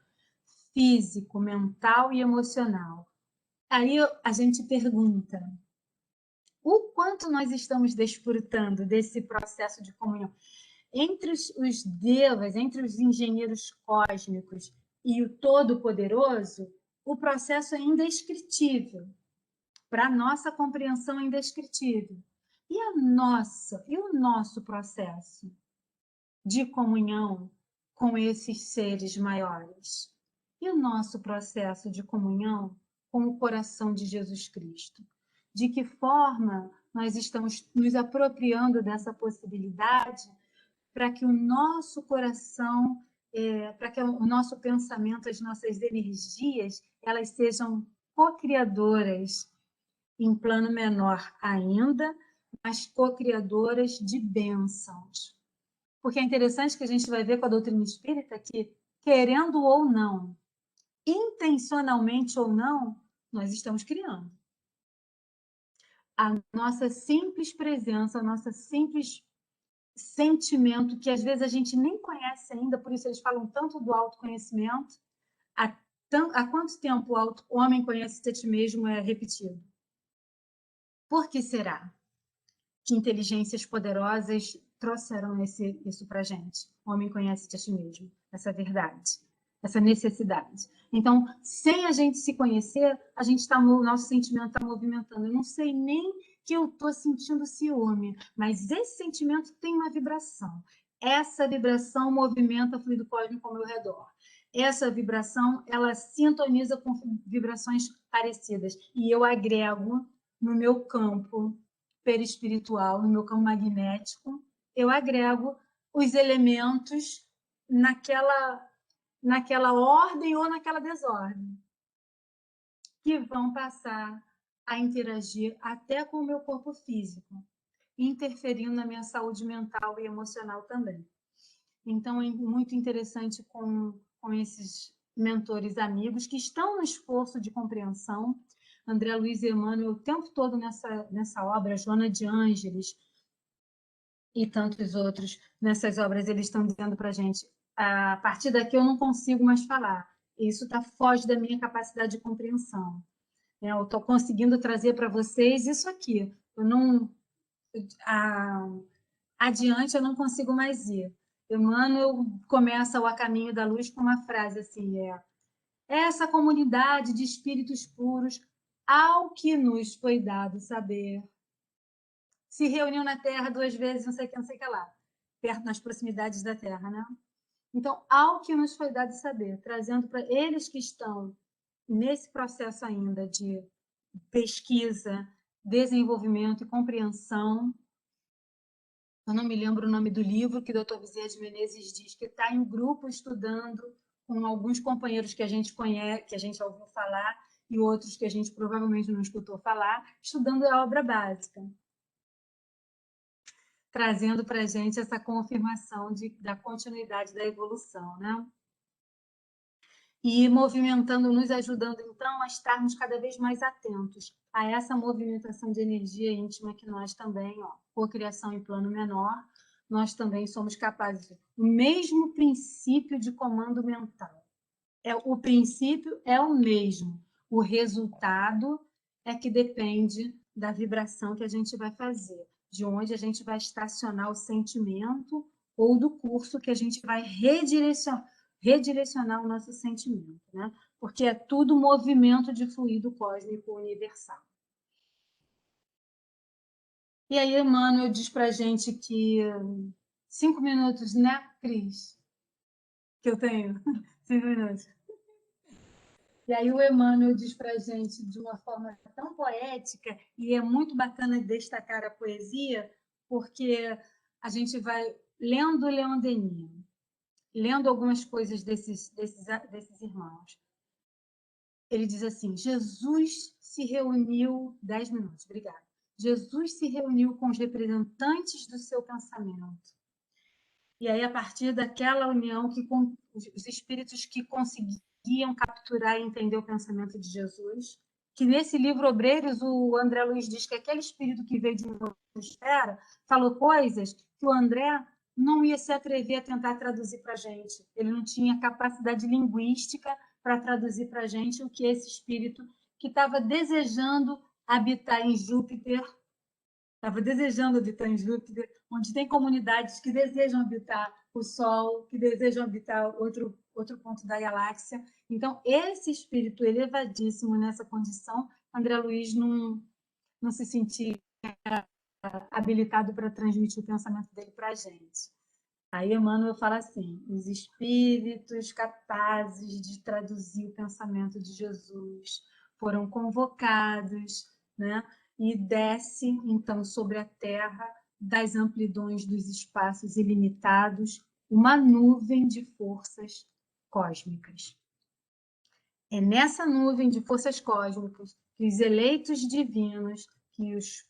físico, mental e emocional. Aí a gente pergunta, o quanto nós estamos desfrutando desse processo de comunhão? Entre os devas, entre os engenheiros cósmicos e o Todo-Poderoso, o processo é indescritível. Para a nossa compreensão é indescritível. E o nosso processo de comunhão com esses seres maiores? E o nosso processo de comunhão com o coração de Jesus Cristo? De que forma nós estamos nos apropriando dessa possibilidade para que o nosso coração, para que o nosso pensamento, as nossas energias, elas sejam co-criadoras em plano menor ainda, mas co-criadoras de bênçãos. Porque é interessante que a gente vai ver com a doutrina espírita que, querendo ou não, intencionalmente ou não, nós estamos criando. A nossa simples presença, a nossa simples sentimento, que às vezes a gente nem conhece ainda, por isso eles falam tanto do autoconhecimento. Há quanto tempo o homem conhece a si mesmo é repetido? Por que será que inteligências poderosas trouxeram isso para a gente? O homem conhece a si mesmo, essa verdade, essa necessidade. Então, sem a gente se conhecer, o nosso sentimento está movimentando. Eu não sei nem que eu estou sentindo ciúme, mas esse sentimento tem uma vibração. Essa vibração movimenta o fluido cósmico ao meu redor. Essa vibração, ela sintoniza com vibrações parecidas. E eu agrego no meu campo perispiritual, no meu campo magnético, eu agrego os elementos naquela ordem ou naquela desordem, que vão passar a interagir até com o meu corpo físico, interferindo na minha saúde mental e emocional também. Então, é muito interessante com esses mentores amigos que estão no esforço de compreensão. André Luiz e Emmanuel, o tempo todo nessa obra, Joana de Ângeles e tantos outros, nessas obras, eles estão dizendo para a gente, a partir daqui eu não consigo mais falar. Isso foge da minha capacidade de compreensão. Eu estou conseguindo trazer para vocês isso aqui. Adiante eu não consigo mais ir. Emmanuel começa o A Caminho da Luz com uma frase assim, essa comunidade de espíritos puros, ao que nos foi dado saber, se reuniu na Terra 2 vezes, não sei o que lá, perto, nas proximidades da Terra, né? Então, ao que nos foi dado saber, trazendo para eles que estão nesse processo ainda de pesquisa, desenvolvimento e compreensão. Eu não me lembro o nome do livro que o Dr. Bezerra de Menezes diz que está em grupo estudando com alguns companheiros que a gente conhece, que a gente ouviu falar, e outros que a gente provavelmente não escutou falar, estudando a obra básica, trazendo para a gente essa confirmação da continuidade da evolução, né? E movimentando, nos ajudando, então, a estarmos cada vez mais atentos a essa movimentação de energia íntima que nós também, cocriação em plano menor, nós também somos capazes. O mesmo princípio de comando mental. O princípio é o mesmo. O resultado é que depende da vibração que a gente vai fazer, de onde a gente vai estacionar o sentimento ou do curso que a gente vai redirecionar o nosso sentimento, né? Porque é tudo movimento de fluido cósmico universal. E aí, Emmanuel diz para a gente que 5 minutos, né, Cris? Que eu tenho? 5 minutos. E aí o Emmanuel diz para a gente de uma forma tão poética, e é muito bacana destacar a poesia, porque a gente vai lendo Leon Denis, lendo algumas coisas desses irmãos. Ele diz assim, Jesus se reuniu... 10 minutos, obrigada. Jesus se reuniu com os representantes do seu pensamento. E aí, a partir daquela união, com os espíritos que conseguiam capturar e entender o pensamento de Jesus, que nesse livro Obreiros, o André Luiz diz que aquele espírito que veio de uma esfera falou coisas que o André não ia se atrever a tentar traduzir para a gente. Ele não tinha capacidade linguística para traduzir para a gente o que esse espírito que estava desejando habitar em Júpiter, onde tem comunidades que desejam habitar o Sol, que desejam habitar outro ponto da galáxia. Então, esse espírito elevadíssimo nessa condição, André Luiz não se sentia habilitado para transmitir o pensamento dele para a gente. Aí Emmanuel fala assim, os espíritos capazes de traduzir o pensamento de Jesus foram convocados, né? E desce, então, sobre a Terra, das amplidões dos espaços ilimitados, uma nuvem de forças cósmicas. É nessa nuvem de forças cósmicas que os eleitos divinos, que os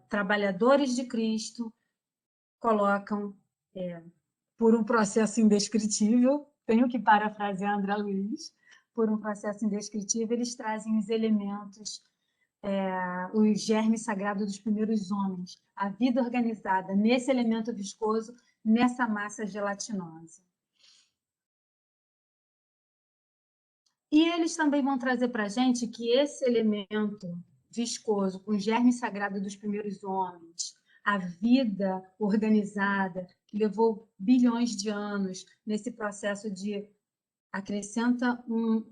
trabalhadores de Cristo colocam por um processo indescritível, tenho que parafrasear André Luiz, por um processo indescritível, eles trazem os elementos, os germes sagrados dos primeiros homens, a vida organizada nesse elemento viscoso, nessa massa gelatinosa. E eles também vão trazer para a gente que esse elemento viscoso, com o germe sagrado dos primeiros homens, a vida organizada, que levou bilhões de anos nesse processo de acrescenta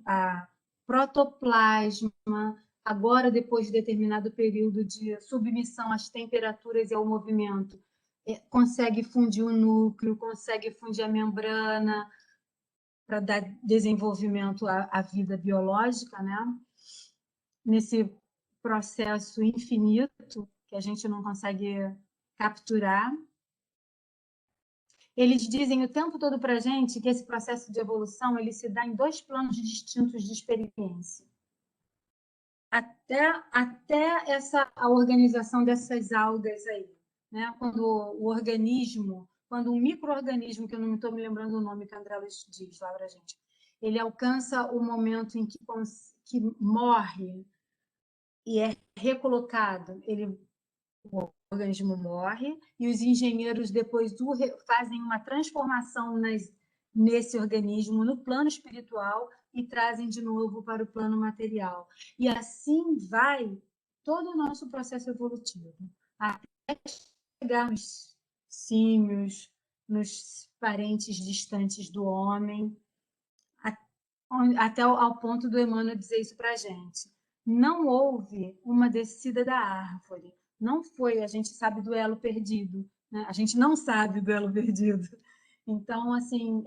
a protoplasma, agora depois de determinado período de submissão às temperaturas e ao movimento, consegue fundir o núcleo, consegue fundir a membrana, para dar desenvolvimento à vida biológica, né? Nesse processo infinito que a gente não consegue capturar. Eles dizem o tempo todo para a gente que esse processo de evolução ele se dá em 2 planos distintos de experiência. Até a organização dessas algas aí, né? Quando um micro-organismo, que eu não estou me lembrando o nome que a André Luiz diz lá para a gente, ele alcança o momento em que morre e é recolocado, o organismo morre e os engenheiros depois fazem uma transformação nesse organismo no plano espiritual e trazem de novo para o plano material. E assim vai todo o nosso processo evolutivo, até chegar nos símios, nos parentes distantes do homem, até ao ponto do Emmanuel dizer isso para a gente. Não houve uma descida da árvore, não foi, a gente sabe do elo perdido, né? A gente não sabe do elo perdido. Então, assim,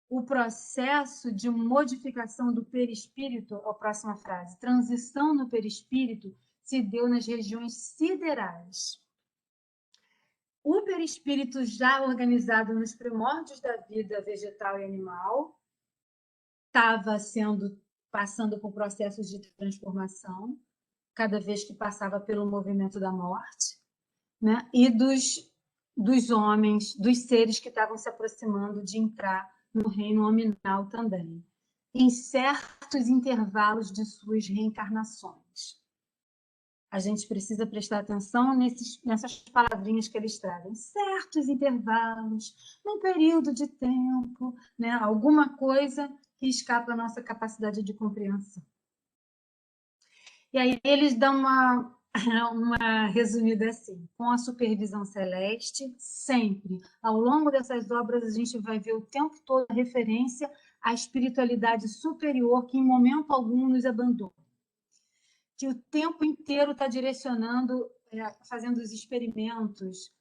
o processo de modificação do perispírito, a próxima frase, transição no perispírito, se deu nas regiões siderais. O perispírito já organizado nos primórdios da vida vegetal e animal estava passando por processos de transformação, cada vez que passava pelo movimento da morte, né? E dos homens, dos seres que estavam se aproximando de entrar no reino nominal também, em certos intervalos de suas reencarnações. A gente precisa prestar atenção nessas palavrinhas que eles trazem. Certos intervalos, num período de tempo, né? Alguma coisa que escapa à nossa capacidade de compreensão. E aí eles dão uma resumida assim: com a supervisão celeste, sempre, ao longo dessas obras, a gente vai ver o tempo todo a referência à espiritualidade superior que em momento algum nos abandona, que o tempo inteiro está direcionando, fazendo os experimentos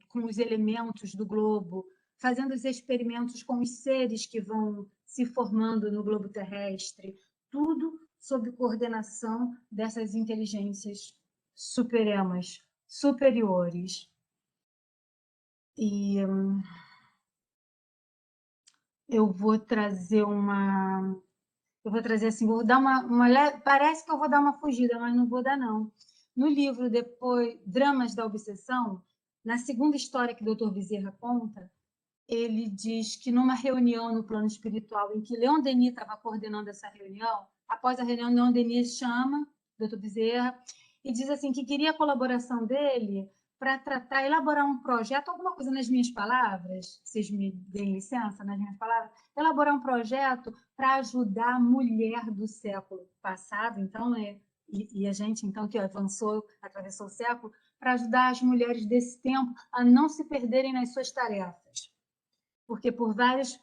com os elementos do globo, fazendo os experimentos com os seres que vão se formando no globo terrestre, tudo sob coordenação dessas inteligências supremas, superiores. E eu vou trazer assim, vou dar parece que eu vou dar uma fugida, mas não vou dar não. No livro depois Dramas da Obsessão, na segunda história que o Dr. Bezerra conta, ele diz que numa reunião no plano espiritual em que Leon Denis estava coordenando essa reunião, após a reunião, Leon Denis chama o Dr. Bezerra e diz assim que queria a colaboração dele para elaborar um projeto, alguma coisa nas minhas palavras, vocês me deem licença nas minhas palavras, elaborar um projeto para ajudar a mulher do século passado, então, e a gente, então, que atravessou o século, para ajudar as mulheres desse tempo a não se perderem nas suas tarefas. Porque por várias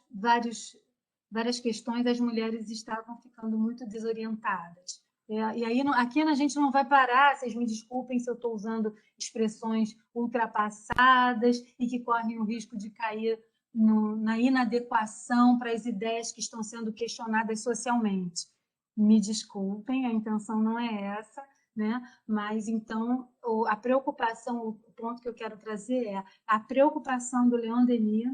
questões as mulheres estavam ficando muito desorientadas. E aí, aqui a gente não vai parar, vocês me desculpem se eu estou usando expressões ultrapassadas e que correm o risco de cair na inadequação para as ideias que estão sendo questionadas socialmente. Me desculpem, a intenção não é essa, né? Mas, então, a preocupação, o ponto que eu quero trazer é a preocupação do Leon Denis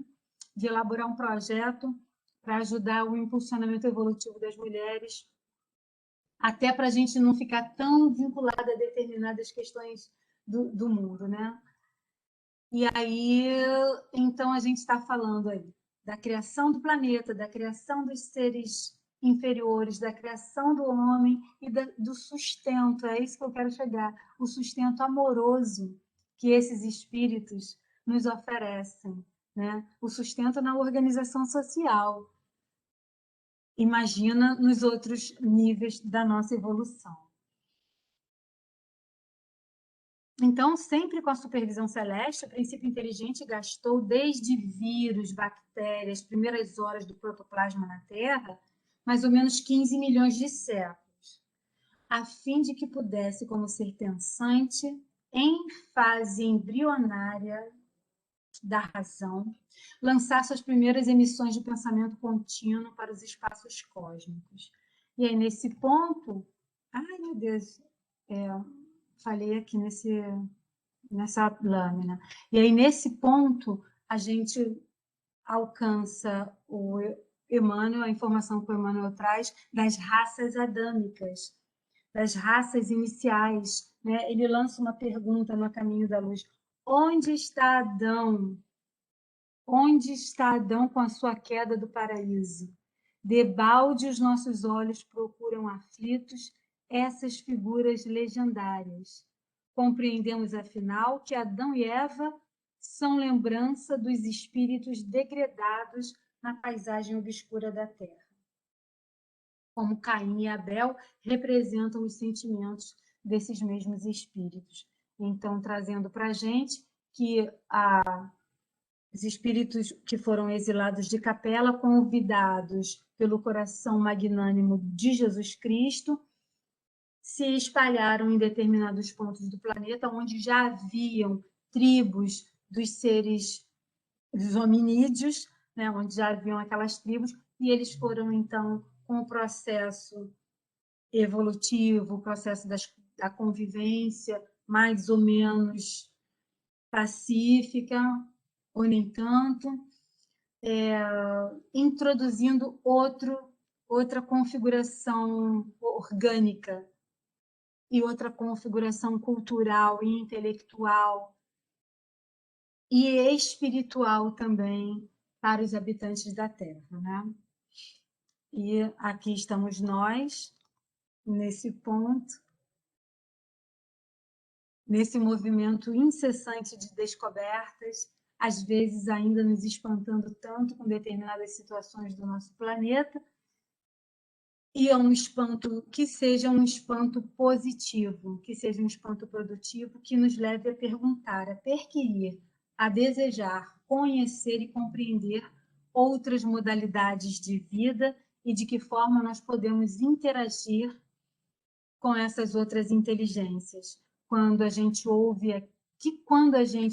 de elaborar um projeto para ajudar o impulsionamento evolutivo das mulheres, até para a gente não ficar tão vinculada a determinadas questões do mundo, né? E aí, então, a gente está falando aí da criação do planeta, da criação dos seres inferiores, da criação do homem e do sustento, é isso que eu quero chegar, o sustento amoroso que esses espíritos nos oferecem, né? O sustento na organização social. Imagina nos outros níveis da nossa evolução. Então, sempre com a supervisão celeste, o princípio inteligente gastou desde vírus, bactérias, primeiras horas do protoplasma na Terra, mais ou menos 15 milhões de séculos, a fim de que pudesse, como ser pensante, em fase embrionária da razão, lançar suas primeiras emissões de pensamento contínuo para os espaços cósmicos. E aí, nesse ponto... Ai, meu Deus! Falei aqui nessa lâmina. E aí, nesse ponto, a gente alcança o Emmanuel, a informação que o Emmanuel traz das raças adâmicas, das raças iniciais, né? Ele lança uma pergunta no Caminho da Luz: onde está Adão? Onde está Adão com a sua queda do paraíso? Debalde os nossos olhos procuram aflitos essas figuras legendárias. Compreendemos, afinal, que Adão e Eva são lembrança dos espíritos degredados na paisagem obscura da Terra. Como Caim e Abel representam os sentimentos desses mesmos espíritos. Então, trazendo para a gente que os espíritos que foram exilados de Capela, convidados pelo coração magnânimo de Jesus Cristo, se espalharam em determinados pontos do planeta, onde já haviam tribos dos seres dos hominídeos, né, onde já haviam aquelas tribos, e eles foram, então, com o processo evolutivo, o processo da convivência mais ou menos pacífica, ou nem tanto, introduzindo outra configuração orgânica e outra configuração cultural e intelectual e espiritual também para os habitantes da Terra, né? E aqui estamos nós, nesse ponto, nesse movimento incessante de descobertas, às vezes ainda nos espantando tanto com determinadas situações do nosso planeta, e é um espanto que seja um espanto positivo, que seja um espanto produtivo, que nos leve a perguntar, a perquirir, a desejar, conhecer e compreender outras modalidades de vida e de que forma nós podemos interagir com essas outras inteligências. Quando a gente ouve,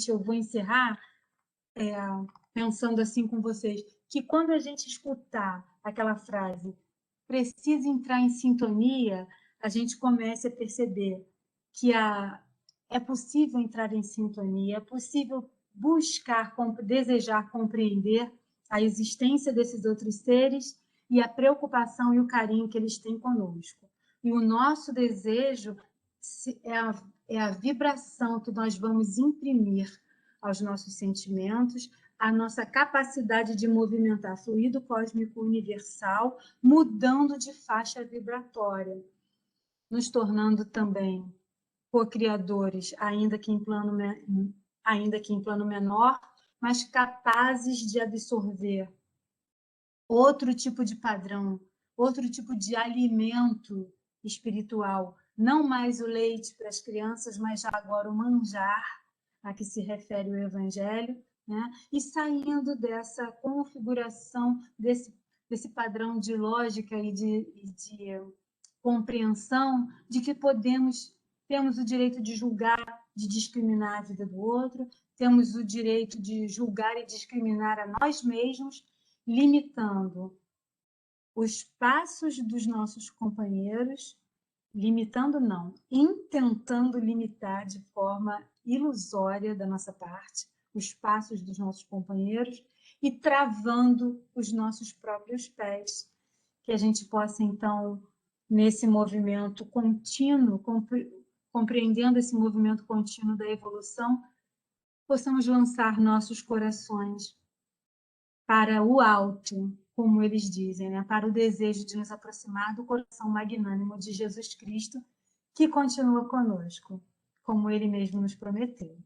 eu vou encerrar pensando assim com vocês, que quando a gente escutar aquela frase precisa entrar em sintonia, a gente comece a perceber que é possível entrar em sintonia, é possível buscar, desejar compreender a existência desses outros seres e a preocupação e o carinho que eles têm conosco. E o nosso desejo é a vibração que nós vamos imprimir aos nossos sentimentos, a nossa capacidade de movimentar fluido cósmico universal, mudando de faixa vibratória, nos tornando também co-criadores, ainda que em plano menor, mas capazes de absorver outro tipo de padrão, outro tipo de alimento espiritual, não mais o leite para as crianças, mas já agora o manjar, a que se refere o Evangelho, né? E saindo dessa configuração, desse padrão de lógica e de compreensão de que temos o direito de julgar, de discriminar a vida do outro, temos o direito de julgar e discriminar a nós mesmos, limitando os passos dos nossos companheiros, limitando não, intentando limitar de forma ilusória da nossa parte os passos dos nossos companheiros e travando os nossos próprios pés, que a gente possa então nesse movimento contínuo, compreendendo esse movimento contínuo da evolução, possamos lançar nossos corações para o alto, como eles dizem, né? Para o desejo de nos aproximar do coração magnânimo de Jesus Cristo, que continua conosco, como ele mesmo nos prometeu.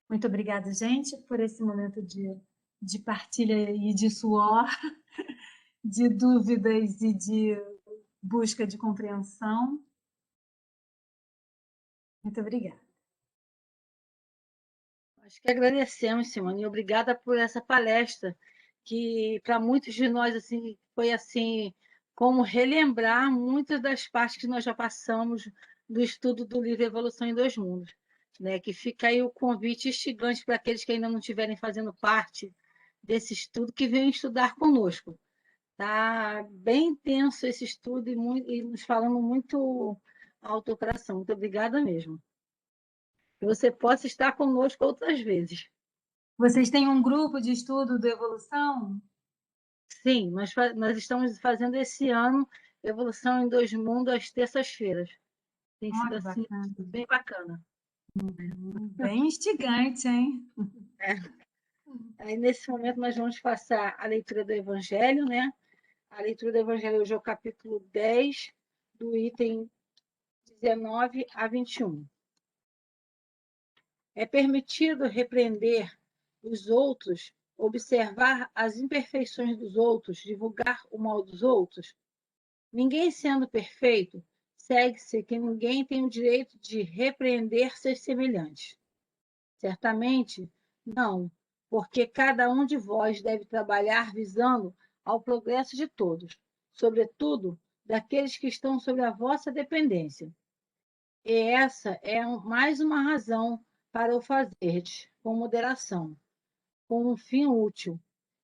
Muito obrigada, gente, por esse momento de partilha e de suor, de dúvidas e de busca de compreensão. Muito obrigada. Acho que agradecemos, Simone, e obrigada por essa palestra, que para muitos de nós assim foi assim como relembrar muitas das partes que nós já passamos do estudo do livro Evolução em Dois Mundos, né? Que fica aí o convite instigante para aqueles que ainda não estiverem fazendo parte desse estudo, que venham estudar conosco. Tá bem intenso esse estudo e nos falando muito ao coração. Muito obrigada mesmo. Que você possa estar conosco outras vezes. Vocês têm um grupo de estudo de evolução? Sim, nós estamos fazendo esse ano Evolução em Dois Mundos às terças-feiras. Tem sido assim, Bacana. bem bacana. Bem instigante, hein? Aí, nesse momento, nós vamos passar a leitura do Evangelho, né? A leitura do Evangelho hoje é o capítulo 10, do item 19 a 21. É permitido repreender os outros, observar as imperfeições dos outros, divulgar o mal dos outros? Ninguém sendo perfeito, segue-se que ninguém tem o direito de repreender seus semelhantes. Certamente, não, porque cada um de vós deve trabalhar visando ao progresso de todos, sobretudo daqueles que estão sob a vossa dependência. E essa é mais uma razão para o fazerdes com moderação, com um fim útil,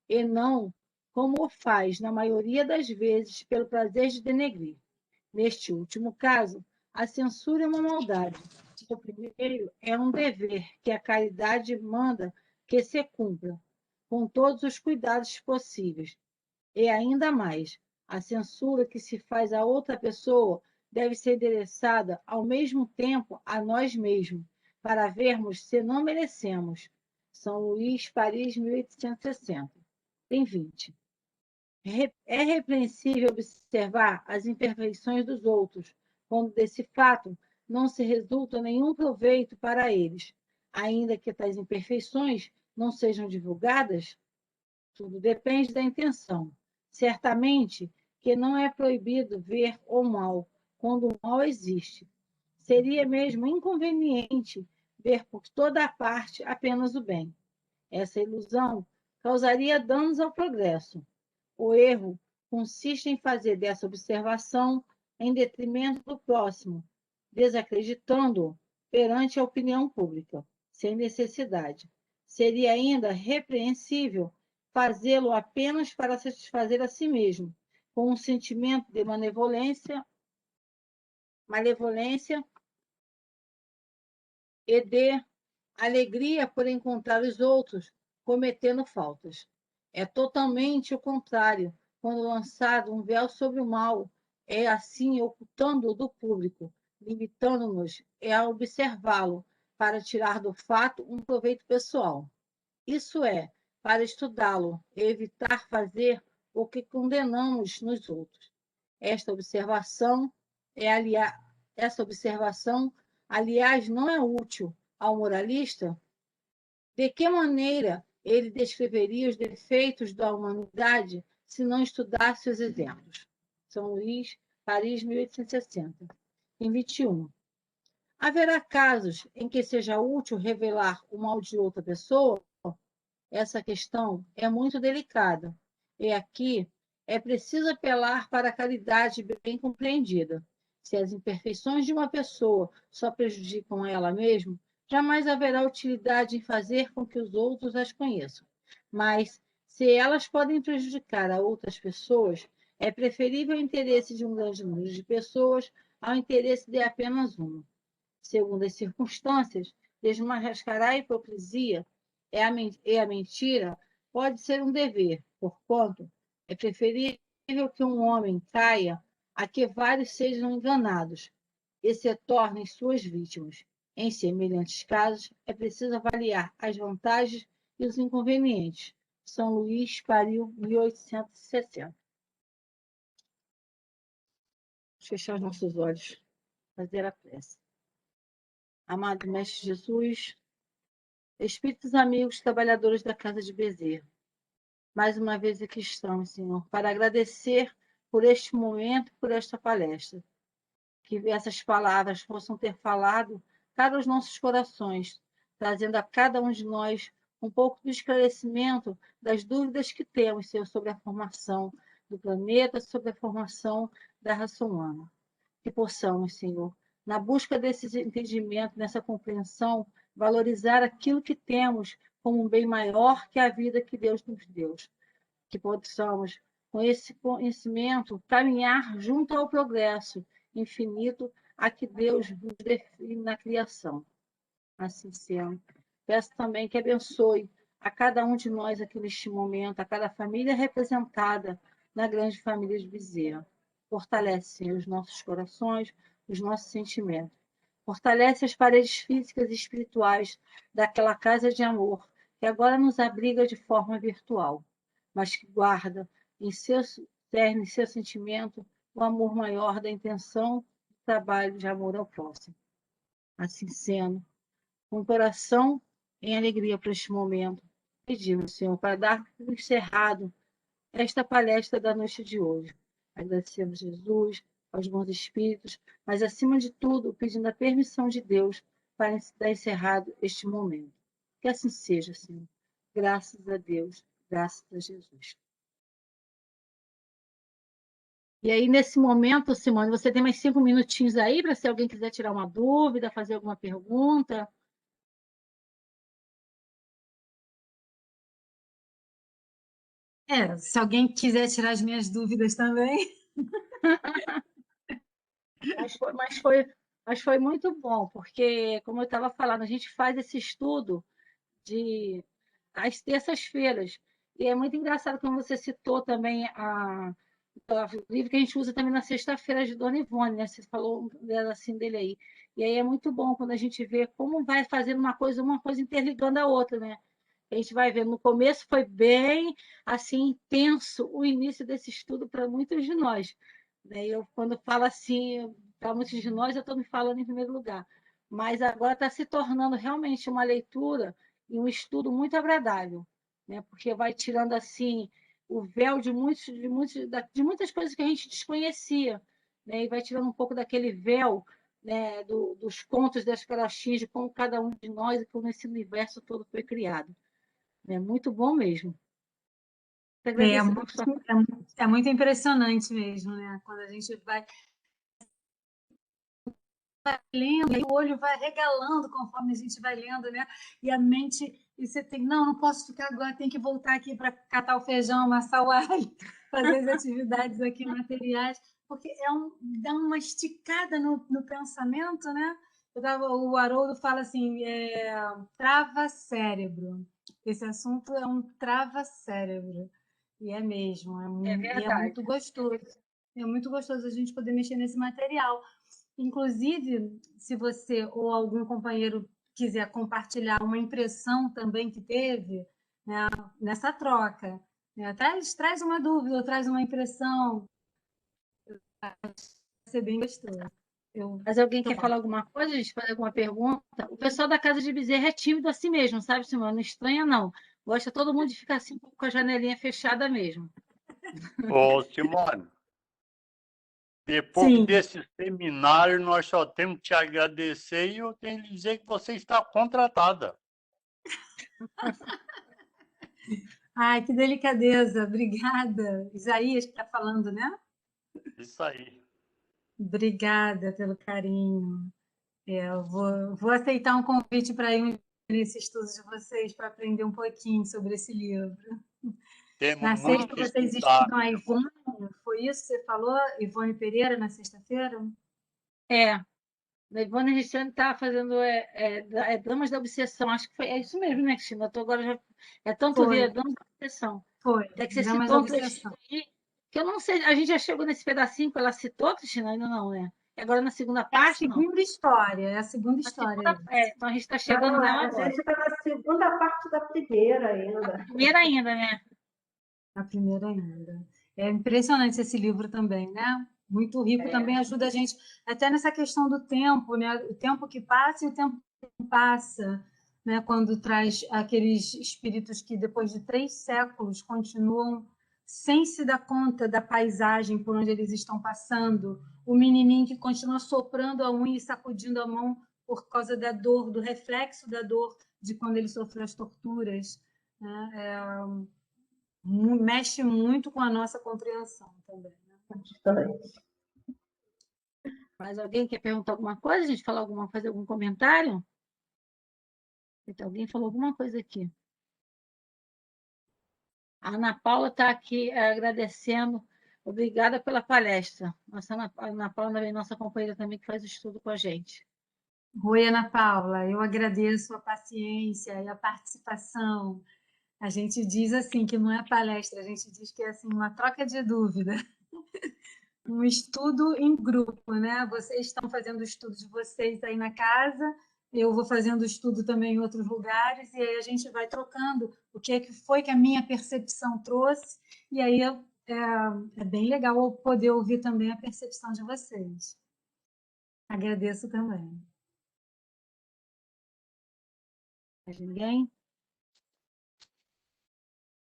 e não, como o faz, na maioria das vezes, pelo prazer de denegrir. Neste último caso, a censura é uma maldade. O primeiro é um dever que a caridade manda que se cumpra, com todos os cuidados possíveis. E ainda mais, a censura que se faz a outra pessoa deve ser endereçada ao mesmo tempo a nós mesmos, para vermos se não merecemos. São Luís, Paris, 1860. Tem 20. É repreensível observar as imperfeições dos outros, quando desse fato não se resulta nenhum proveito para eles, ainda que tais imperfeições não sejam divulgadas. Tudo depende da intenção. Certamente que não é proibido ver o mal quando o mal existe. Seria mesmo inconveniente ver por toda a parte apenas o bem. Essa ilusão causaria danos ao progresso. O erro consiste em fazer dessa observação em detrimento do próximo, desacreditando-o perante a opinião pública, sem necessidade. Seria ainda repreensível fazê-lo apenas para satisfazer a si mesmo, com um sentimento de malevolência e de alegria por encontrar os outros cometendo faltas. É totalmente o contrário, quando lançado um véu sobre o mal, é assim ocultando-o do público, limitando-nos a observá-lo, para tirar do fato um proveito pessoal. Isso é, para estudá-lo e evitar fazer o que condenamos nos outros. Esta observação essa observação, aliás, não é útil ao moralista. De que maneira ele descreveria os defeitos da humanidade se não estudasse os exemplos? São Luís, Paris, 1860. Em 21. Haverá casos em que seja útil revelar o mal de outra pessoa? Essa questão é muito delicada. E aqui é preciso apelar para a caridade bem compreendida. Se as imperfeições de uma pessoa só prejudicam ela mesma, jamais haverá utilidade em fazer com que os outros as conheçam. Mas, se elas podem prejudicar a outras pessoas, é preferível o interesse de um grande número de pessoas ao interesse de apenas uma. Segundo as circunstâncias, desmascarar a hipocrisia e a mentira pode ser um dever, porquanto é preferível que um homem caia a que vários sejam enganados e se tornem suas vítimas. Em semelhantes casos, é preciso avaliar as vantagens e os inconvenientes. São Luís, Paris, 1860. Vamos fechar os nossos olhos, fazer a prece. Amado Mestre Jesus, espíritos amigos, trabalhadores da Casa de Bezerra, mais uma vez aqui estamos, Senhor, para agradecer por este momento, por esta palestra. Que essas palavras possam ter falado cada os nossos corações, trazendo a cada um de nós um pouco do esclarecimento das dúvidas que temos, Senhor, sobre a formação do planeta, sobre a formação da raça humana. Que possamos, Senhor, na busca desse entendimento, nessa compreensão, valorizar aquilo que temos como um bem maior que a vida que Deus nos deu. Que possamos, com esse conhecimento, caminhar junto ao progresso infinito a que Deus nos define na criação. Assim sendo. Peço também que abençoe a cada um de nós aqui neste momento, a cada família representada na grande família de Bezerra. Fortalece, Senhor, os nossos corações, os nossos sentimentos. Fortalece as paredes físicas e espirituais daquela casa de amor que agora nos abriga de forma virtual, mas que guarda em seu cerne, seu sentimento, o amor maior da intenção do trabalho de amor ao próximo. Assim sendo, com o coração em alegria para este momento, pedimos, Senhor, para dar por encerrado esta palestra da noite de hoje. Agradecemos Jesus, aos bons espíritos, mas, acima de tudo, pedindo a permissão de Deus para dar encerrado este momento. Que assim seja, Senhor. Graças a Deus, graças a Jesus. E aí, nesse momento, Simone, você tem mais 5 minutinhos aí para se alguém quiser tirar uma dúvida, fazer alguma pergunta. Se alguém quiser tirar as minhas dúvidas também. Mas foi muito bom, porque, como eu estava falando, a gente faz esse estudo de às terças-feiras. E é muito engraçado como você citou também o livro que a gente usa também na sexta-feira de Dona Ivone, né? Você falou assim dele aí. E aí é muito bom quando a gente vê como vai fazendo uma coisa interligando a outra, né? A gente vai ver, no começo foi bem assim intenso o início desse estudo para muitos de nós. Né? Eu, quando falo assim, para muitos de nós, eu estou me falando em primeiro lugar. Mas agora está se tornando realmente uma leitura e um estudo muito agradável, né? Porque vai tirando assim o véu de muitas coisas que a gente desconhecia, né? E vai tirando um pouco daquele véu, né, dos contos das carochinhas, de como cada um de nós e como esse universo todo foi criado. É muito bom mesmo. É Agradecer por muito, sua. é muito impressionante mesmo, né? Quando a gente vai lendo, e o olho vai regalando conforme a gente vai lendo, né? E a mente, e você tem, não posso ficar agora, tem que voltar aqui para catar o feijão, amassar o alho, fazer as atividades aqui materiais, porque dá uma esticada no pensamento, né? O Haroldo fala assim, trava-cérebro. Esse assunto é um trava-cérebro. E é mesmo, É e é verdade. muito gostoso. É muito gostoso a gente poder mexer nesse material. Inclusive, se você ou algum companheiro quiser compartilhar uma impressão também que teve, né, nessa troca, né, traz uma dúvida ou traz uma impressão, vai ser bem gostoso. Mas alguém quer Topo. falar alguma coisa, gente? Fazer alguma pergunta? O pessoal da Casa de Bezerra é tímido assim mesmo, sabe, Simone? Não estranha, não. Gosta todo mundo de ficar assim com a janelinha fechada mesmo. Ô, Simone, depois Sim. desse seminário, nós só temos que te agradecer e eu tenho que dizer que você está contratada. Ai, que delicadeza. Obrigada. Isaías está falando, né? Isso aí. Obrigada pelo carinho. Eu vou aceitar um convite para ir nesse estudo de vocês para aprender um pouquinho sobre esse livro. Temos Na muito sexta que vocês estudar. estudam a Ivone, foi isso que você falou? Ivone Pereira na sexta-feira? É, a Ivone Richane está fazendo Damas da Obsessão. Acho que é isso mesmo, né, Cristina? Eu tô agora já, é tanto Foi, lia Damas da Obsessão. foi. Até que você Damas da citou um trechinho Obsessão. aí, que eu não sei, a gente já chegou nesse pedacinho que ela citou, Cristina? Ainda não, né? E agora na segunda É a parte, não? segunda história, é a segunda história. Então a gente está chegando Não, nela a agora. gente está na segunda parte da primeira A ainda. primeira ainda, né? A primeira ainda. É impressionante esse livro também, né? Muito rico, também ajuda a gente até nessa questão do tempo, né? O tempo que passa e o tempo que não passa, né? Quando traz aqueles espíritos que depois de 3 séculos continuam sem se dar conta da paisagem por onde eles estão passando, o menininho que continua soprando a unha e sacudindo a mão por causa da dor, do reflexo da dor de quando ele sofreu as torturas, né? Mexe muito com a nossa compreensão também. Né? Mas alguém quer perguntar alguma coisa? A gente falar fazer algum comentário? Então, alguém falou alguma coisa aqui. A Ana Paula está aqui agradecendo. Obrigada pela palestra. Nossa, Ana Paula também, nossa companheira também, que faz o estudo com a gente. Oi, Ana Paula, eu agradeço a paciência e a participação. A gente diz assim que não é palestra, a gente diz que é assim uma troca de dúvida, um estudo em grupo, né? Vocês estão fazendo o estudo de vocês aí na casa, eu vou fazendo o estudo também em outros lugares, e aí a gente vai trocando o que é que foi que a minha percepção trouxe, e aí é bem legal poder ouvir também a percepção de vocês. Agradeço também. Mais ninguém?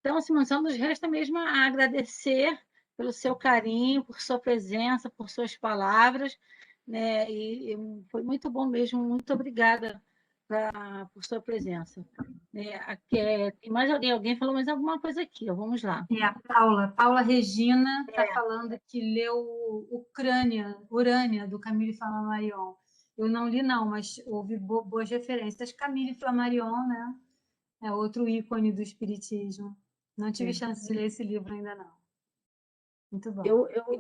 Então, Simone, só nos resta mesmo a agradecer pelo seu carinho, por sua presença, por suas palavras, né? E foi muito bom mesmo. Muito obrigada por sua presença. Tem mais alguém? Alguém falou mais alguma coisa aqui? Ó, vamos lá. É a Paula Regina está falando que leu Urânia, do Camille Flammarion. Eu não li, não, mas houve boas referências. Camille Flammarion, né? É outro ícone do espiritismo. Não tive chance de ler esse livro ainda não. Muito bom.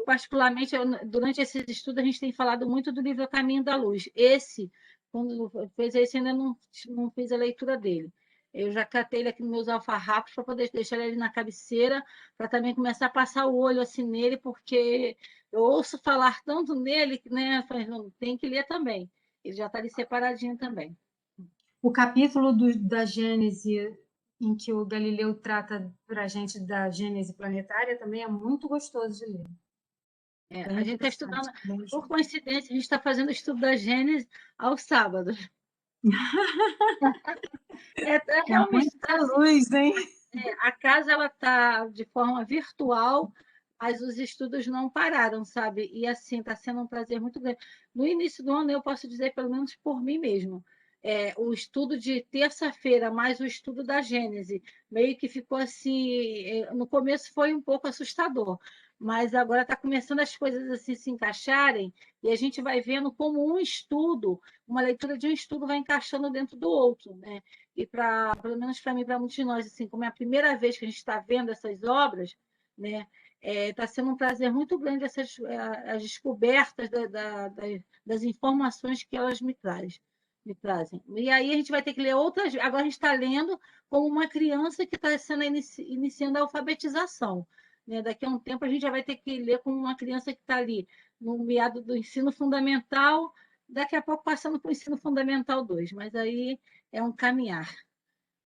Particularmente, durante esses estudos, a gente tem falado muito do livro A Caminho da Luz. Esse, quando fez esse, ainda não fiz a leitura dele. Eu já catei ele aqui nos meus alfarrapos para poder deixar ele na cabeceira, para também começar a passar o olho assim nele, porque eu ouço falar tanto nele, né? Falei, não, tem que ler também. Ele já está ali separadinho também. O capítulo da Gênese, em que o Galileu trata para a gente da Gênese planetária, também é muito gostoso de ler. A gente está estudando, bem por coincidência, a gente está fazendo o estudo da Gênese aos sábados. Realmente muita luz, hein? a casa ela está de forma virtual, mas os estudos não pararam, sabe? E assim, está sendo um prazer muito grande. No início do ano, eu posso dizer, pelo menos por mim mesmo, o estudo de terça-feira, mais o estudo da Gênese, meio que ficou assim. No começo foi um pouco assustador, mas agora está começando as coisas assim se encaixarem, e a gente vai vendo como um estudo, uma leitura de um estudo vai encaixando dentro do outro, né? E pelo menos para mim, para muitos de nós, assim, como é a primeira vez que a gente está vendo essas obras, né? Está sendo um prazer muito grande as descobertas das informações que elas me trazem. E aí a gente vai ter que ler outras. Agora a gente está lendo como uma criança que está sendo iniciando a alfabetização. Né? Daqui a um tempo a gente já vai ter que ler como uma criança que está ali no meado do ensino fundamental, daqui a pouco passando para o ensino fundamental 2, mas aí é um caminhar.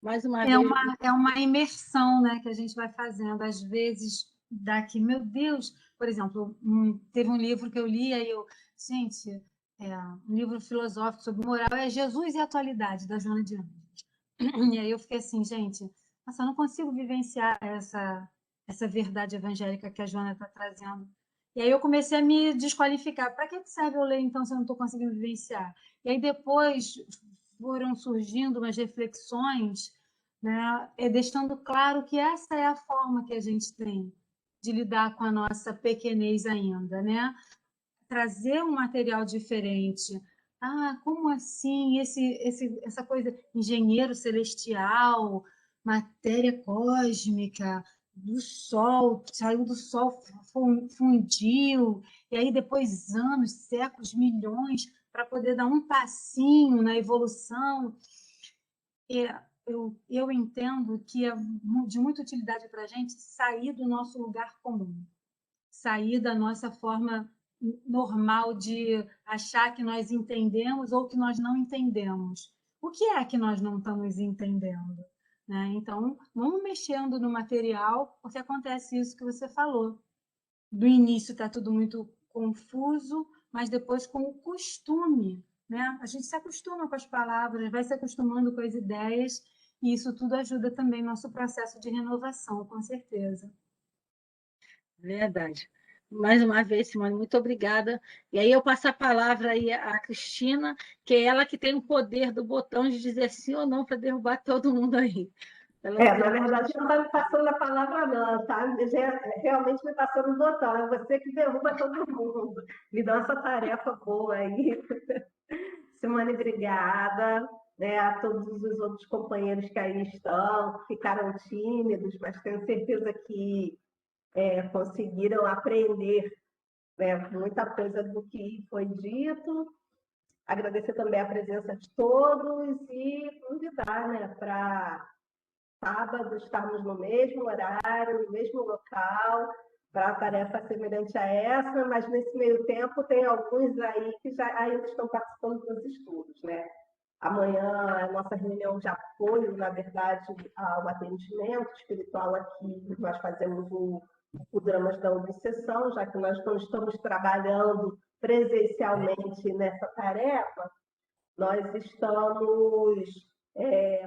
Mais uma vez. É uma imersão, né, que a gente vai fazendo. Às vezes, daqui, meu Deus, por exemplo, teve um livro que eu li, aí eu, gente, um livro filosófico sobre moral, é Jesus e a Atualidade, da Joana de Ângeles. E aí eu fiquei assim, gente, nossa, eu não consigo vivenciar essa verdade evangélica que a Joana está trazendo. E aí eu comecei a me desqualificar. Para que serve eu ler, então, se eu não estou conseguindo vivenciar? E aí depois foram surgindo umas reflexões, né, deixando claro que essa é a forma que a gente tem de lidar com a nossa pequenez ainda, né? Trazer um material diferente. Ah, como assim? Essa coisa, engenheiro celestial, matéria cósmica, do Sol, saiu do Sol, fundiu, e aí depois anos, séculos, milhões, para poder dar um passinho na evolução. Eu entendo que é de muita utilidade para a gente sair do nosso lugar comum, sair da nossa forma normal de achar que nós entendemos ou que nós não entendemos. O que é que nós não estamos entendendo? Né? Então, vamos mexendo no material, porque acontece isso que você falou. Do início está tudo muito confuso, mas depois, com o costume, né? A gente se acostuma com as palavras, vai se acostumando com as ideias, e isso tudo ajuda também no nosso processo de renovação, com certeza. Verdade. Mais uma vez, Simone, muito obrigada. E aí eu passo a palavra aí à Cristina, que é ela que tem o poder do botão de dizer sim ou não para derrubar todo mundo aí. Na verdade, não está me passando a palavra, não, tá? Realmente me passando o botão. É você que derruba todo mundo. Me dá essa tarefa boa aí. Simone, obrigada. Né, a todos os outros companheiros que aí estão, que ficaram tímidos, mas tenho certeza que conseguiram aprender, né, muita coisa do que foi dito. Agradecer também a presença de todos e convidar, né, para sábado estarmos no mesmo horário, no mesmo local, para a tarefa semelhante a essa, mas nesse meio tempo tem alguns aí que já ainda estão participando dos estudos, né? Amanhã a nossa reunião de apoio, na verdade, ao atendimento espiritual aqui, nós fazemos o Dramas da Obsessão, já que nós não estamos trabalhando presencialmente nessa tarefa, nós estamos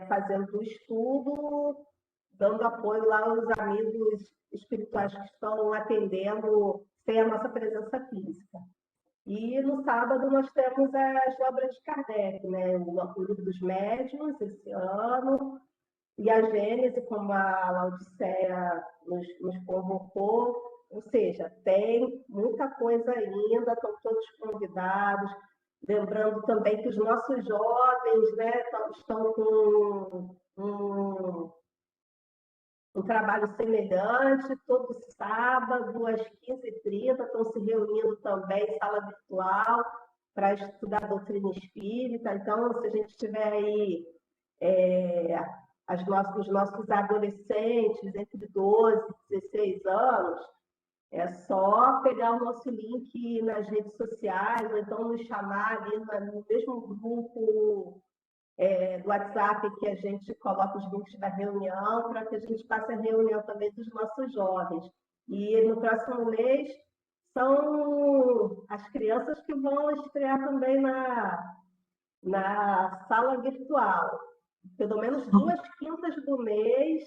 fazendo o estudo, dando apoio lá aos amigos espirituais que estão atendendo sem a nossa presença física. E no sábado nós temos as obras de Kardec, né? O Livro dos Médiuns, esse ano, e a Gênese, como a Laodiceia nos convocou. Ou seja, tem muita coisa ainda, estão todos convidados. Lembrando também que os nossos jovens, né, estão com um trabalho semelhante, todo sábado, às 15h30, estão se reunindo também em sala virtual para estudar doutrina espírita. Então, se a gente tiver aí os nossos adolescentes entre 12 e 16 anos, é só pegar o nosso link nas redes sociais, ou então nos chamar ali no mesmo grupo do WhatsApp que a gente coloca os links da reunião, para que a gente faça a reunião também dos nossos jovens. E no próximo mês são as crianças que vão estrear também na sala virtual. Pelo menos 2/5 do mês,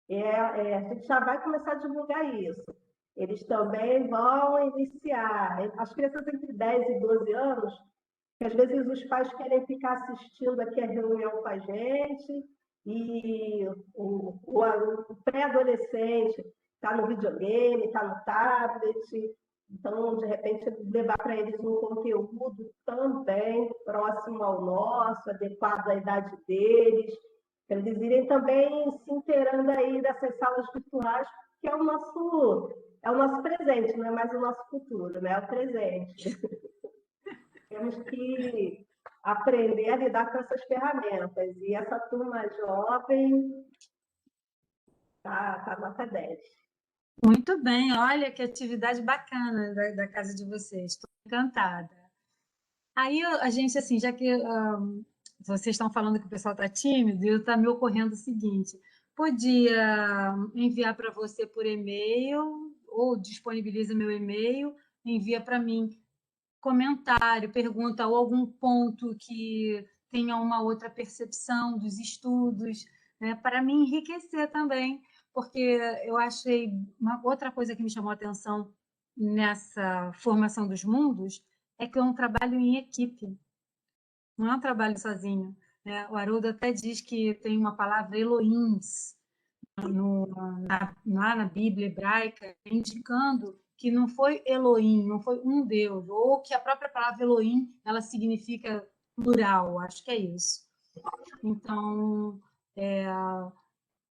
a gente já vai começar a divulgar isso. Eles também vão iniciar, as crianças entre 10 e 12 anos, que às vezes os pais querem ficar assistindo aqui a reunião com a gente, e o pré-adolescente está no videogame, está no tablet, então, de repente, levar para eles um conteúdo também próximo ao nosso, adequado à idade deles, para eles irem também se inteirando aí dessas salas virtuais, que é o nosso presente, não é mais o nosso futuro, né? É o presente. Temos que aprender a lidar com essas ferramentas. E essa turma jovem tá nota 10. Muito bem, olha que atividade bacana da casa de vocês, estou encantada. Aí a gente, assim, já que vocês estão falando que o pessoal está tímido, está me ocorrendo o seguinte: podia enviar para você por e-mail, ou disponibiliza meu e-mail, envia para mim comentário, pergunta ou algum ponto que tenha uma outra percepção dos estudos, né, para me enriquecer também, porque eu achei uma outra coisa que me chamou a atenção nessa formação dos mundos é que é um trabalho em equipe, não é um trabalho sozinho, né? O Haroldo até diz que tem uma palavra Elohims lá na Bíblia hebraica, indicando que não foi Elohim, não foi um Deus, ou que a própria palavra Elohim, ela significa plural, acho que é isso. Então,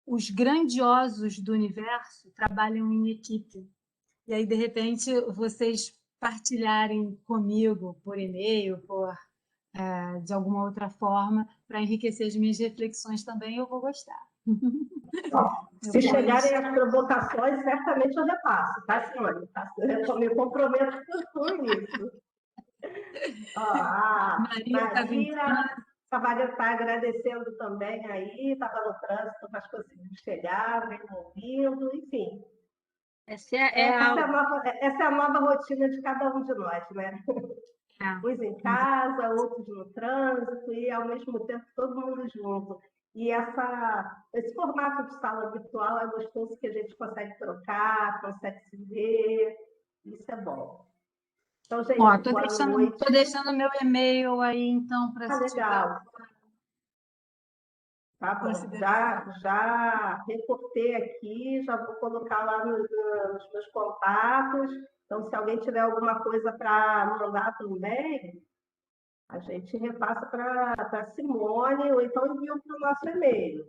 os grandiosos do universo trabalham em equipe. E aí, de repente, vocês partilharem comigo por e-mail, de alguma outra forma, para enriquecer as minhas reflexões também, eu vou gostar. Se chegarem as provocações, certamente eu repasso, tá, Simone? Eu me comprometo com isso. A Maria Cavalho está agradecendo também aí, estava no trânsito, mas conseguiu chegar, vem ouvindo, enfim. Essa é a nova rotina de cada um de nós, né? Uns em casa, outros no trânsito, e ao mesmo tempo todo mundo junto. E esse formato de sala virtual é gostoso, que a gente consegue trocar, consegue se ver, isso é bom. Então, gente, estou deixando meu e-mail aí, então, para se legal. Tá bom, já recortei aqui, já vou colocar lá nos meus contatos. Então, se alguém tiver alguma coisa para mandar também, a gente repassa para a Simone, ou então envia para o nosso e-mail,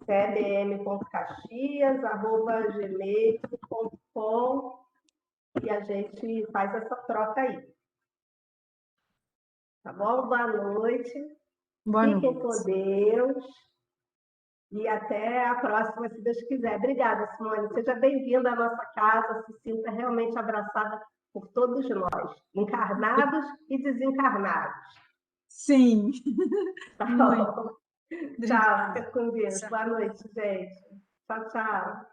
cbm.caxias@gmail.com, e a gente faz essa troca aí. Tá bom? Boa noite. Fiquem com Deus. E até a próxima, se Deus quiser. Obrigada, Simone. Seja bem-vinda à nossa casa. Se sinta realmente abraçada por todos nós, encarnados e desencarnados. Sim. Tá bom. Tchau, fica com Deus. Boa noite, gente. Tchau, tchau.